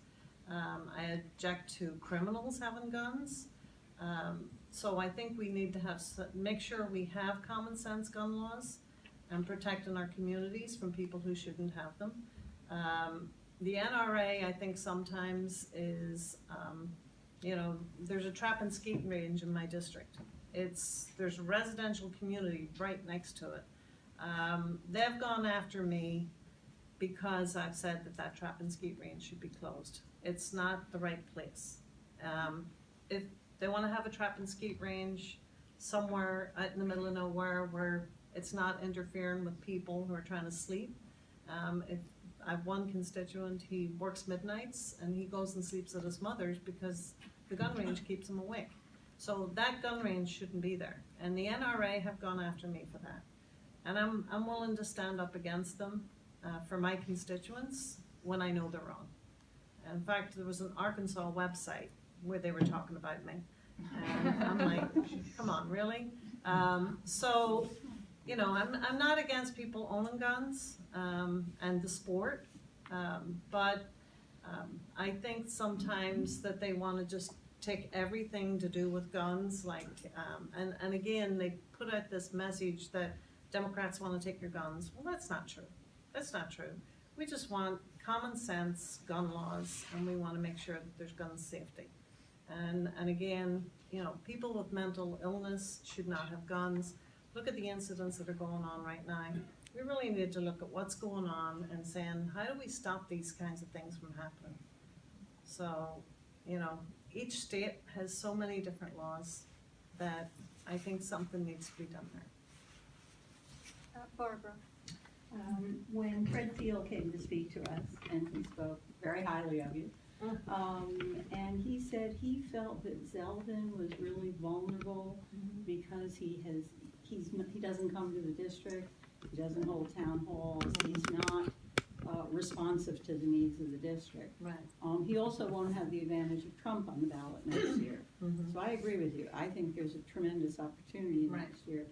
I object to criminals having guns. So I think we need to make sure we have common sense gun laws and protecting our communities from people who shouldn't have them. The NRA, I think sometimes is, there's a trap and skeet range in my district. There's a residential community right next to it. They've gone after me because I've said that trap and skeet range should be closed. It's not the right place. If they want to have a trap and skeet range somewhere out in the middle of nowhere where it's not interfering with people who are trying to sleep. If I have one constituent, he works midnights and he goes and sleeps at his mother's because the gun range keeps him awake. So that gun range shouldn't be there. And the NRA have gone after me for that. And I'm willing to stand up against them for my constituents when I know they're wrong. In fact, there was an Arkansas website where they were talking about me. And I'm like, come on, really? So, I'm not against people owning guns and the sport, but I think sometimes that they want to just take everything to do with guns, and again, they put out this message that Democrats want to take your guns. Well, that's not true. That's not true. We just want common sense gun laws, and we want to make sure that there's gun safety. And again, you know, people with mental illness should not have guns. Look at the incidents that are going on right now. We really need to look at what's going on and saying, how do we stop these kinds of things from happening? So, you know, each state has so many different laws that I think something needs to be done there. Barbara. When Fred Thiel came to speak to us, and he spoke very highly of you, and he said he felt that Zeldin was really vulnerable because he doesn't come to the district, he doesn't hold town halls, he's not responsive to the needs of the district. Right. He also won't have the advantage of Trump on the ballot next year. So I agree with you. I think there's a tremendous opportunity next year.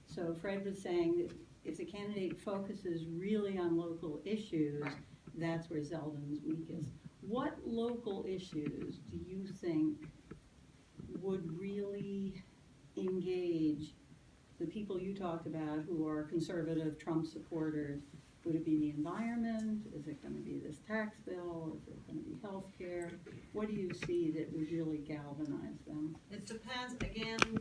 So Fred was saying that if the candidate focuses really on local issues, that's where Zeldin's weakest. What local issues do you think would really engage the people you talked about who are conservative Trump supporters? Would it be the environment? Is it gonna be this tax bill? Is it gonna be health care? What do you see that would really galvanize them? It depends, again,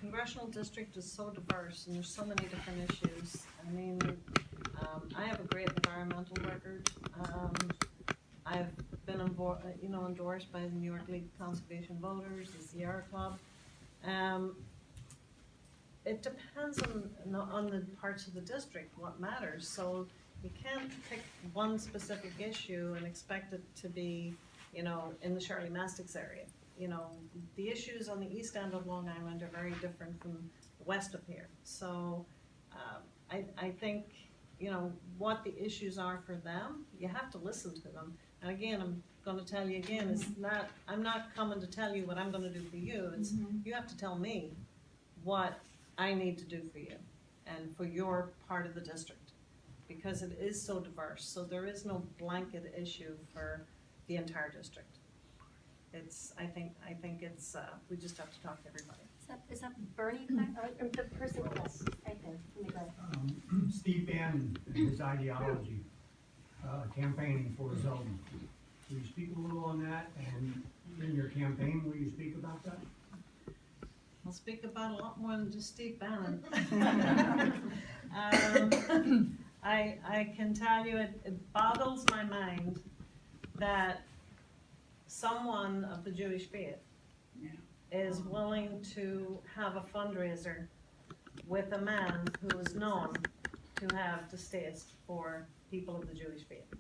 Congressional district is so diverse and there's so many different issues. I mean, I have a great environmental record. I've been endorsed by the New York League of Conservation Voters, the Sierra Club. It depends on the parts of the district, what matters. So you can't pick one specific issue and expect it to be, you know, in the Shirley Mastics area. You know, the issues on the east end of Long Island are very different from the west of here. So I think, you know, what the issues are for them, you have to listen to them. And again, I'm gonna tell you again, I'm not coming to tell you what I'm gonna do for you. It's, you have to tell me what I need to do for you and for your part of the district, because it is so diverse. So there is no blanket issue for the entire district. I think it's, we just have to talk to everybody. Is that Bernie, or the person, yes, right there, let me go. Steve Bannon and his ideology, campaigning for Zeldin. Will you speak a little on that, and in your campaign, will you speak about that? I'll speak about a lot more than just Steve Bannon. I can tell you, it boggles my mind that someone of the Jewish faith is willing to have a fundraiser with a man who is known to have distaste for people of the Jewish faith.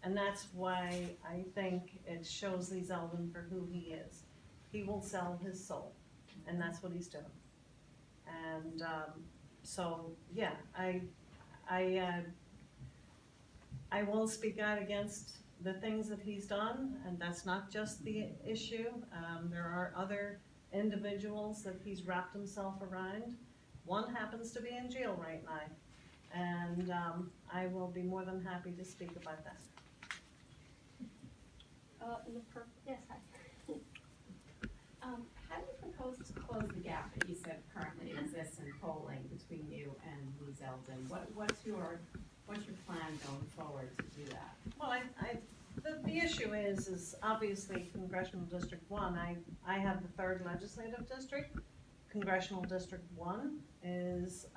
And that's why I think it shows Lee Zeldin for who he is. He will sell his soul, and that's what he's doing. And so, yeah, I will speak out against the things that he's done, and that's not just the issue. There are other individuals that he's wrapped himself around. One happens to be in jail right now, and I will be more than happy to speak about that. Yes, hi. How do you propose to close the gap that you said currently exists in polling between you and Lee Zeldin? What's your plan going forward to do that? Well, the issue is obviously Congressional District 1. I have the 3rd legislative district. Congressional District 1 is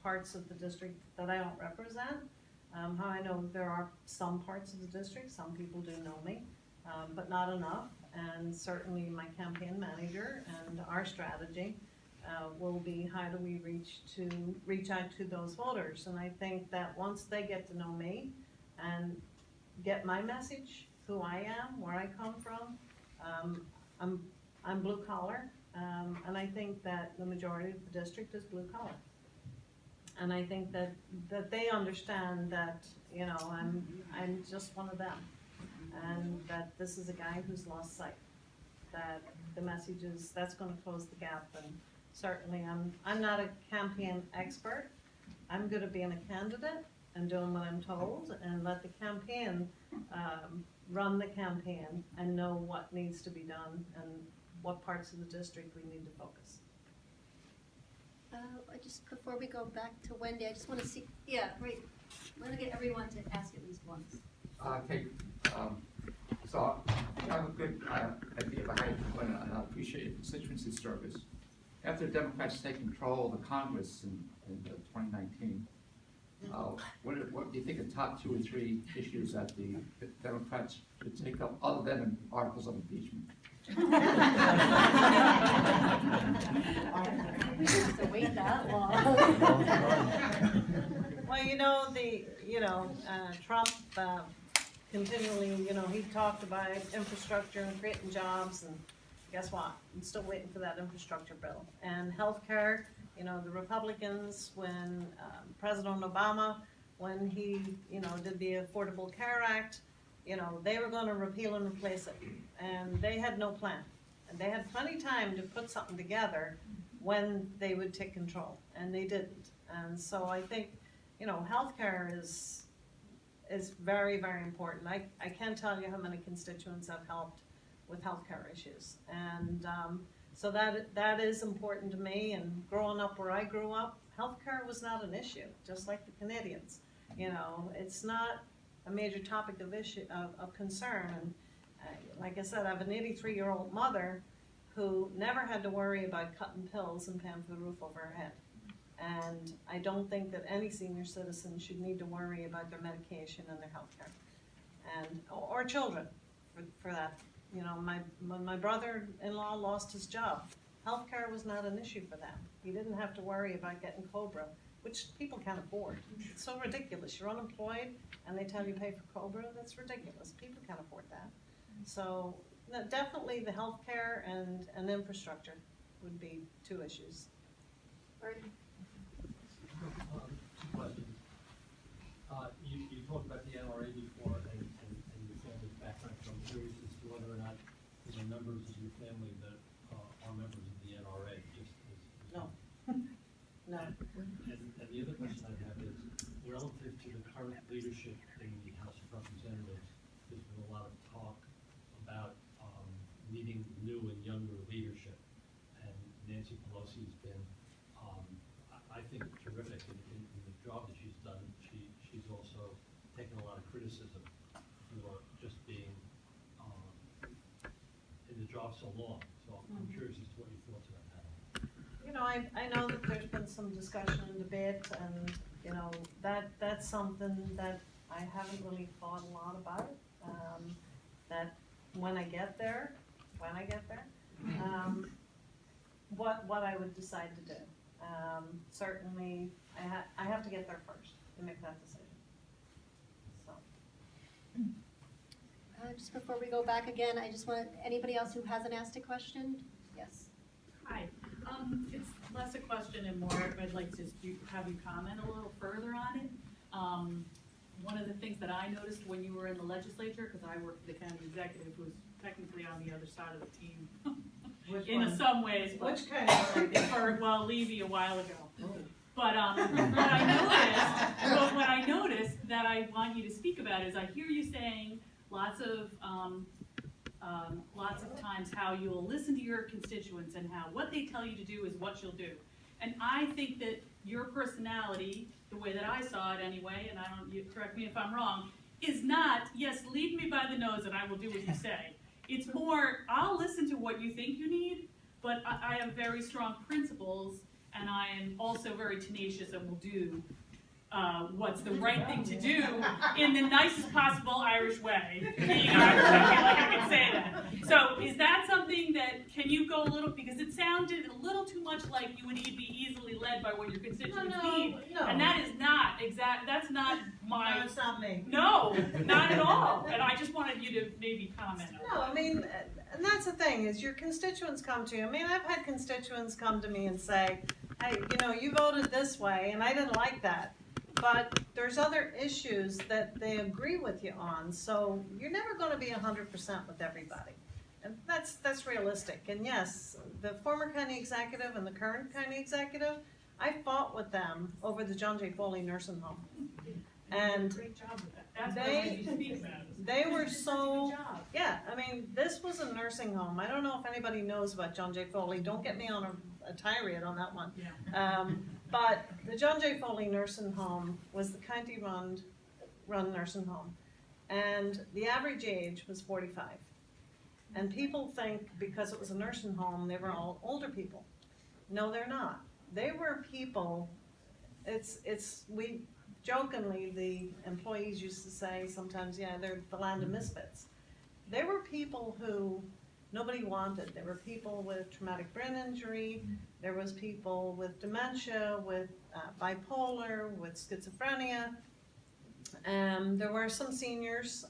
parts of the district that I don't represent. How I know there are some parts of the district, some people do know me, but not enough. And certainly my campaign manager and our strategy will be how do we reach out to those voters. And I think that once they get to know me and get my message, who I am, where I come from, I'm blue collar, and I think that the majority of the district is blue collar. And I think that they understand that, you know, I'm just one of them, and that this is a guy who's lost sight, that the message is that's going to close the gap. And certainly I'm not a campaign expert. I'm good at being a candidate and doing what I'm told, and let the campaign run the campaign and know what needs to be done and what parts of the district we need to focus. Before we go back to Wendy, I just want to see, yeah, right, I'm going to get everyone to ask at least once. Okay, So I have a good idea of how you put it, and I appreciate your constituency service. After the Democrats take control of the Congress in 2019, what do you think the top 2 or 3 issues that the Democrats should take up, other than articles of impeachment? We don't have to wait that long. Well, Trump continually, he talked about infrastructure and creating jobs, and guess what? I'm still waiting for that infrastructure bill. And healthcare, the Republicans, when President Obama, when he, did the Affordable Care Act, they were gonna repeal and replace it. And they had no plan. And they had plenty of time to put something together when they would take control, and they didn't. And so I think, healthcare is very, very important. I can't tell you how many constituents I've helped with healthcare issues. And so that is important to me, and growing up where I grew up, healthcare was not an issue, just like the Canadians. It's not a major topic of concern. And like I said, I have an 83-year-old mother who never had to worry about cutting pills and paying for the roof over her head. And I don't think that any senior citizen should need to worry about their medication and their health care. Or children, for that. When my brother-in-law lost his job, healthcare was not an issue for them. He didn't have to worry about getting COBRA, which people can't afford. It's so ridiculous. You're unemployed and they tell you pay for COBRA. That's ridiculous. People can't afford that. So no, definitely the healthcare and infrastructure would be 2 issues. Bertie? 2 questions. You talked about the NRA before and your family's background, so I'm curious as to whether or not there are members of your family that are members of the NRA. No. No. And the other question I have is, relative to the current leadership in the House of Representatives, there's been a lot of talk about needing new and younger leadership. And Nancy Pelosi's been, I think, terrific in the job that she's done. She's also taken a lot of criticism for just being in the job so long. So I'm curious as to what your thoughts about that. I know that there's been some discussion and debate, and that's something that I haven't really thought a lot about. That when I get there, what I would decide to do. Certainly, I have to get there first to make that decision. So. Just before we go back again, I just want, anybody else who hasn't asked a question? Yes. Hi. It's less a question and more, I'd like to have you comment a little further on it. One of the things that I noticed when you were in the legislature, because I worked for the county executive, who was technically on the other side of the team, in some ways. Which kind of? Well, Levy a while ago. Oh. But what I noticed that I want you to speak about is I hear you saying lots of times how you'll listen to your constituents and how what they tell you to do is what you'll do. And I think that your personality, the way that I saw it anyway, and you correct me if I'm wrong, is not, yes, lead me by the nose and I will do what you say. It's more, I'll listen to what you think you need, but I have very strong principles, and I am also very tenacious and will do what's the right thing to do in the nicest possible Irish way. Being Irish, I feel like I can say that. So is that something that, can you go a little, because it sounded a little too much like you would be easily led by what your constituents need. No. And that is not that's not my. No, it's not me. No, not at all. And I just wanted you to maybe comment on that. No, I mean, and that's the thing, is your constituents come to you. I mean, I've had constituents come to me and say, hey, you voted this way, and I didn't like that. But there's other issues that they agree with you on, so you're never going to be 100% with everybody. And that's realistic. And yes, the former county executive and the current county executive, I fought with them over the John J. Foley nursing home. And great job with that. That's what I need to speak about. They were so, yeah, I mean, this was a nursing home. I don't know if anybody knows about John J. Foley. Don't get me on a tirade on that one. Yeah. But the John J. Foley nursing home was the county-run nursing home. And the average age was 45. And people think because it was a nursing home, they were all older people. No, they're not. They were people, we jokingly, the employees used to say sometimes, yeah, they're the land of misfits. They were people who nobody wanted. There were people with traumatic brain injury, there was people with dementia, with bipolar, with schizophrenia. There were some seniors,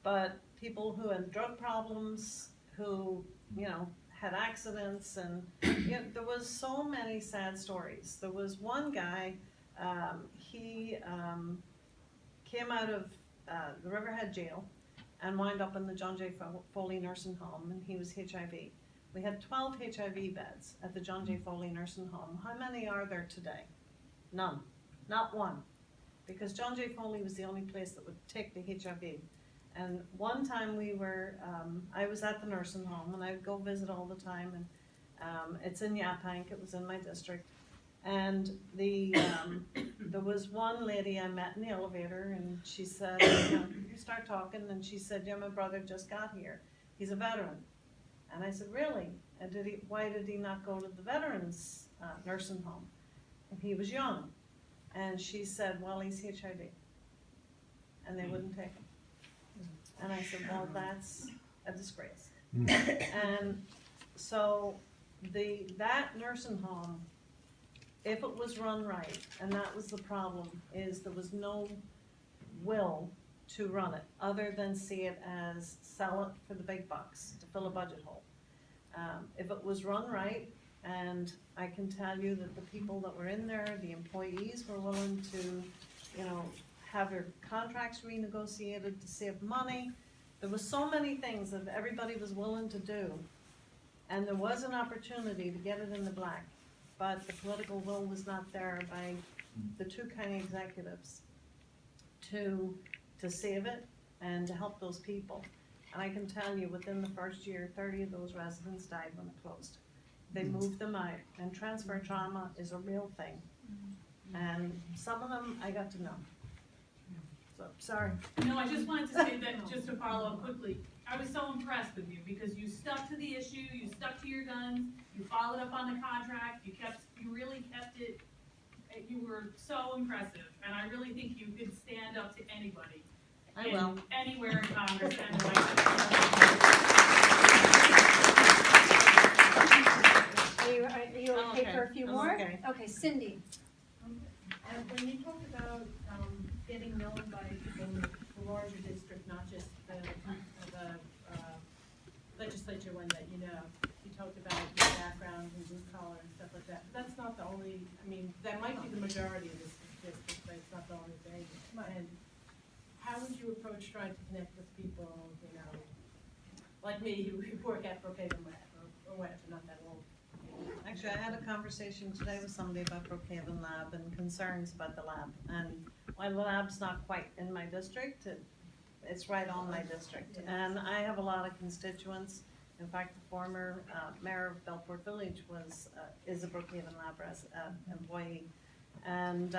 but people who had drug problems, who, you know, had accidents, and you know, there was so many sad stories. There was one guy, he came out of the Riverhead jail and wound up in the John J. Foley nursing home, and he was HIV. We had 12 HIV beds at the John J. Foley nursing home. How many are there today? None, not one. Because John J. Foley was the only place that would take the HIV. And one time we were, I was at the nursing home, and I would go visit all the time, and it's in Yaphank, it was in my district. And there was one lady I met in the elevator, and she said, you know, you start talking, and she said, yeah, my brother just got here. He's a veteran. And I said, really? And why did he not go to the veterans nursing home? And he was young. And she said, well, he's HIV. And they wouldn't take him. And I said, well, that's a disgrace. And so that nursing home, if it was run right, and that was the problem, is there was no will to run it, other than see it as sell it for the big bucks, to fill a budget hole. If it was run right, and I can tell you that the people that were in there, the employees were willing to, you know, have their contracts renegotiated to save money. There was so many things that everybody was willing to do, and there was an opportunity to get it in the black, but the political will was not there by the two county executives to save it and to help those people. And I can tell you, within the first year, 30 of those residents died when it closed. They moved them out, and transfer trauma is a real thing. And some of them I got to know. So, sorry. No, I just wanted to say that, just to follow up quickly, I was so impressed with you because you stuck to the issue, you stuck to your guns, you followed up on the contract, you really kept it, you were so impressive, and I really think you could stand up to anybody. I will. Anywhere in Congress and the White House. Are you okay for a few I'm more? okay. Okay, Cindy. And when you talked about getting known by people in the larger district, not just the legislature one that you know, you talked about your background in blue collar and stuff like that. But that's not the only, I mean, that might be the majority of this district, but it's not the only thing. And how would you approach trying to connect with people, you know, like me, who work at Brookhaven Lab, or what, not that old? Actually, I had a conversation today with somebody about Brookhaven Lab and concerns about the lab. And while the lab's not quite in my district, it's right on my district. And I have a lot of constituents. In fact, the former mayor of Belport Village is a Brookhaven Lab employee. And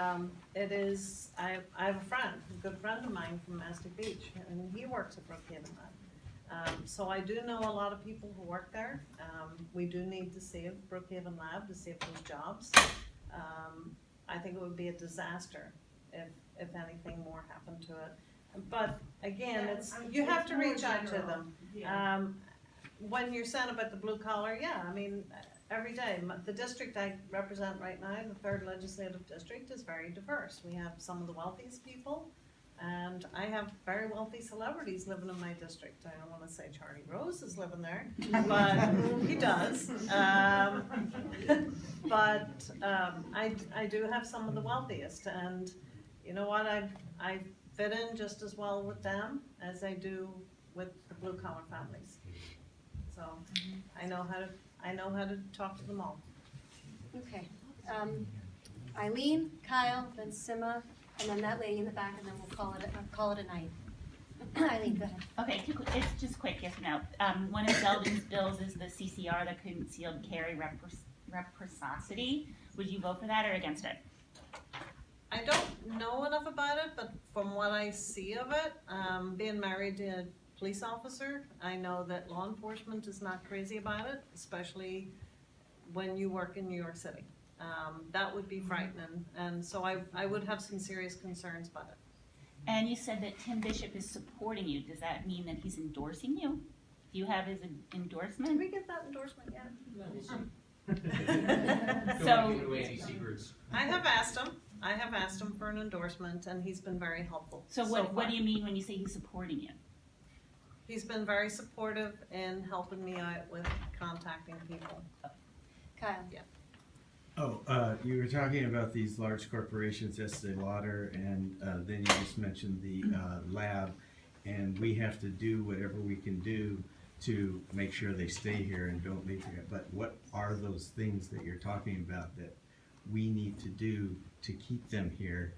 it is, I have a friend, a good friend of mine from Mastic Beach, and he works at Brookhaven Lab. So I do know a lot of people who work there. We do need to save Brookhaven Lab, to save those jobs. I think it would be a disaster if anything more happened to it. But again, you have to reach out to them. Yeah. When you're saying about the blue collar, yeah, I mean, every day. The district I represent right now, the 3rd legislative district, is very diverse. We have some of the wealthiest people, and I have very wealthy celebrities living in my district. I don't want to say Charlie Rose is living there, but he does. I do have some of the wealthiest, and you know what? I fit in just as well with them as I do with the blue collar families. So I know how to talk to them all. Okay. Eileen, Kyle, then Sima, and then that lady in the back, and then we'll call it a night. Eileen, go ahead. Okay, it's just quick, yes or no. One of Zeldin's bills is the CCR, the concealed carry reciprocity. Would you vote for that or against it? I don't know enough about it, but from what I see of it, being married to a police officer, I know that law enforcement is not crazy about it, especially when you work in New York City. That would be frightening, and so I would have some serious concerns about it. And you said that Tim Bishop is supporting you. Does that mean that he's endorsing you? Do you have his endorsement? Did we get that endorsement yet? No, we'll see. So- Don't give away any secrets. I have asked him for an endorsement, and he's been very helpful. So what do you mean when you say he's supporting you? He's been very supportive in helping me out with contacting people. Kyle? Yeah. Oh, you were talking about these large corporations, Estee Lauder, and then you just mentioned the lab, and we have to do whatever we can do to make sure they stay here and don't leave here. But what are those things that you're talking about that we need to do to keep them here?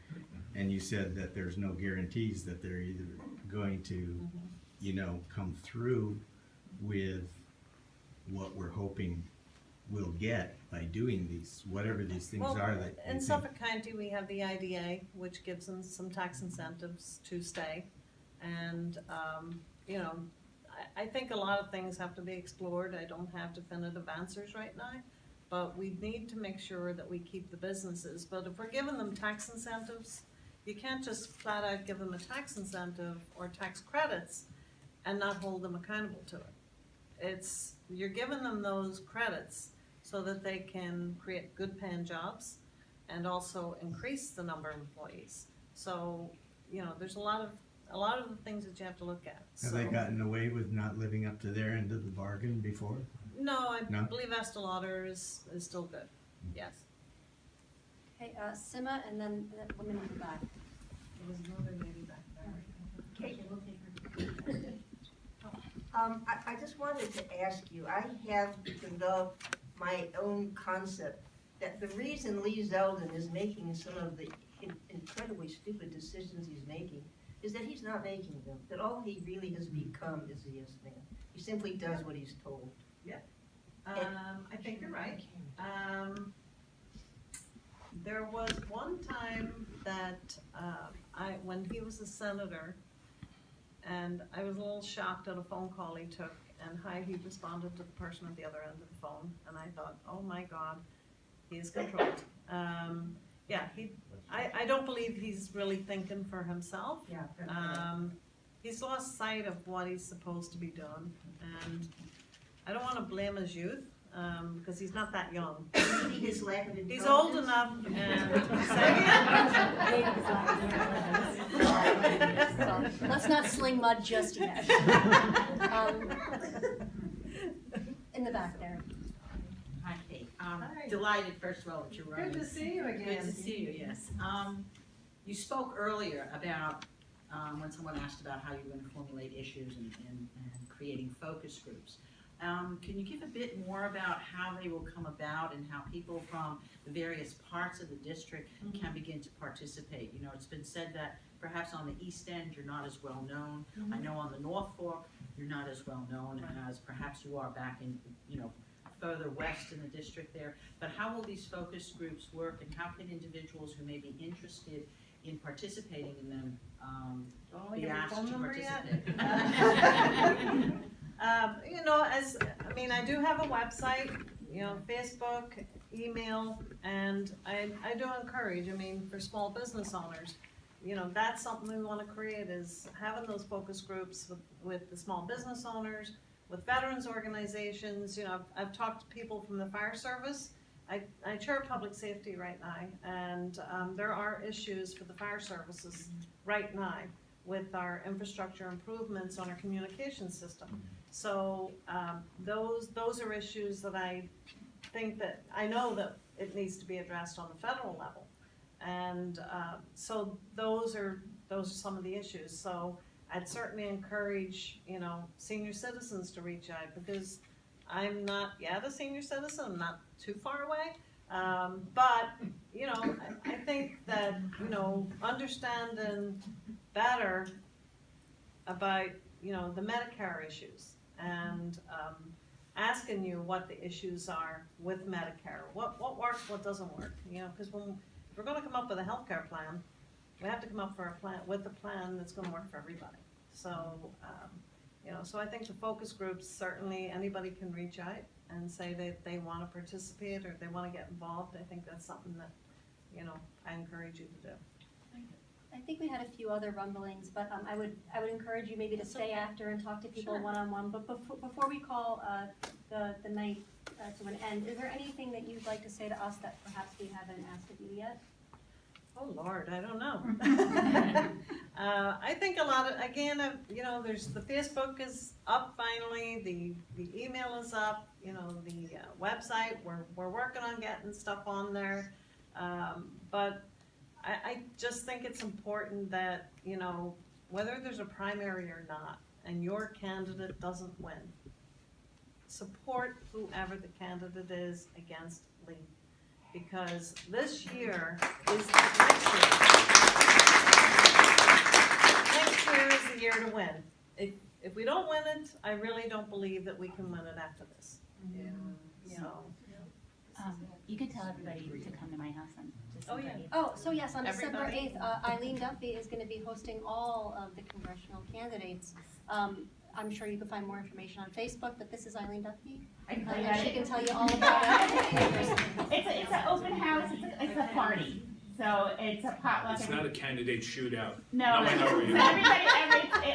And you said that there's no guarantees that they're either going to, come through with what we're hoping we'll get by doing these, whatever these things are that you in think. Suffolk County, we have the IDA, which gives them some tax incentives to stay. And, I think a lot of things have to be explored. I don't have definitive answers right now, but we need to make sure that we keep the businesses. But if we're giving them tax incentives, you can't just flat out give them a tax incentive or tax credits and not hold them accountable to it. You're giving them those credits so that they can create good paying jobs and also increase the number of employees. So, there's a lot of the things that you have to look at. Have they gotten away with not living up to their end of the bargain before? No, I No? believe Estee Lauder is still good, yes. Okay, Sima, and then the woman in the back. There was another lady back there. Kate, we'll take her. I just wanted to ask you, I have developed my own concept that the reason Lee Zeldin is making some of the incredibly stupid decisions he's making is that he's not making them, that all he really has become is a yes man. He simply does what he's told. I think you're right. There was one time that when he was a senator, and I was a little shocked at a phone call he took and how he responded to the person at the other end of the phone, and I thought, oh my God, he is controlled. I don't believe he's really thinking for himself. He's lost sight of what he's supposed to be doing, and I don't want to blame his youth, because he's not that young. Maybe his lack of He's old enough and Let's not sling mud just yet. In the back there. Hi, Kate. Delighted, first of all, that you're running. Good to see you again. Good to see you, yes. You spoke earlier about when someone asked about how you're going to formulate issues and creating focus groups. Can you give a bit more about how they will come about and how people from the various parts of the district can begin to participate? It's been said that perhaps on the East End you're not as well known. I know on the North Fork you're not as well known as perhaps you are back in, further west in the district there. But how will these focus groups work, and how can individuals who may be interested in participating in them be asked to participate? I do have a website, Facebook, email, and I do encourage, for small business owners, that's something we want to create, is having those focus groups with the small business owners, with veterans organizations. I've talked to people from the fire service. I chair public safety right now, and there are issues for the fire services right now with our infrastructure improvements on our communication system. So those are issues that I know that it needs to be addressed on the federal level, and so those are some of the issues. So I'd certainly encourage senior citizens to reach out, because I'm not yet a senior citizen. I'm not too far away, but I think that understanding better about the Medicare issues, and asking you what the issues are with Medicare, what works, what doesn't work, because if we're gonna come up with a healthcare plan, we have to come up with a plan that's gonna work for everybody. So, so I think the focus groups, certainly anybody can reach out and say that they wanna participate or they wanna get involved. I think that's something that, I encourage you to do. I think we had a few other rumblings, but I would encourage you maybe to stay after and talk to people one-on-one. But before we call the night to an end, is there anything that you'd like to say to us that perhaps we haven't asked of you yet? Oh, Lord, I don't know. I think a lot of, again, there's, the Facebook is up finally, the email is up, the website, we're working on getting stuff on there. But I just think it's important that, whether there's a primary or not, and your candidate doesn't win, support whoever the candidate is against Lee. Because this year is next year. Next year is the year to win. If we don't win it, I really don't believe that we can win it after this. So. You could tell everybody to come to my house on December 8th. Oh, so yes, on December Everybody? 8th, Eileen Duffy is going to be hosting all of the congressional candidates. I'm sure you can find more information on Facebook, but this is Eileen Duffy. And she can tell you all about it. It's an open house, it's a party, so it's a potluck. It's not a candidate shootout. No, I know where you are. everybody,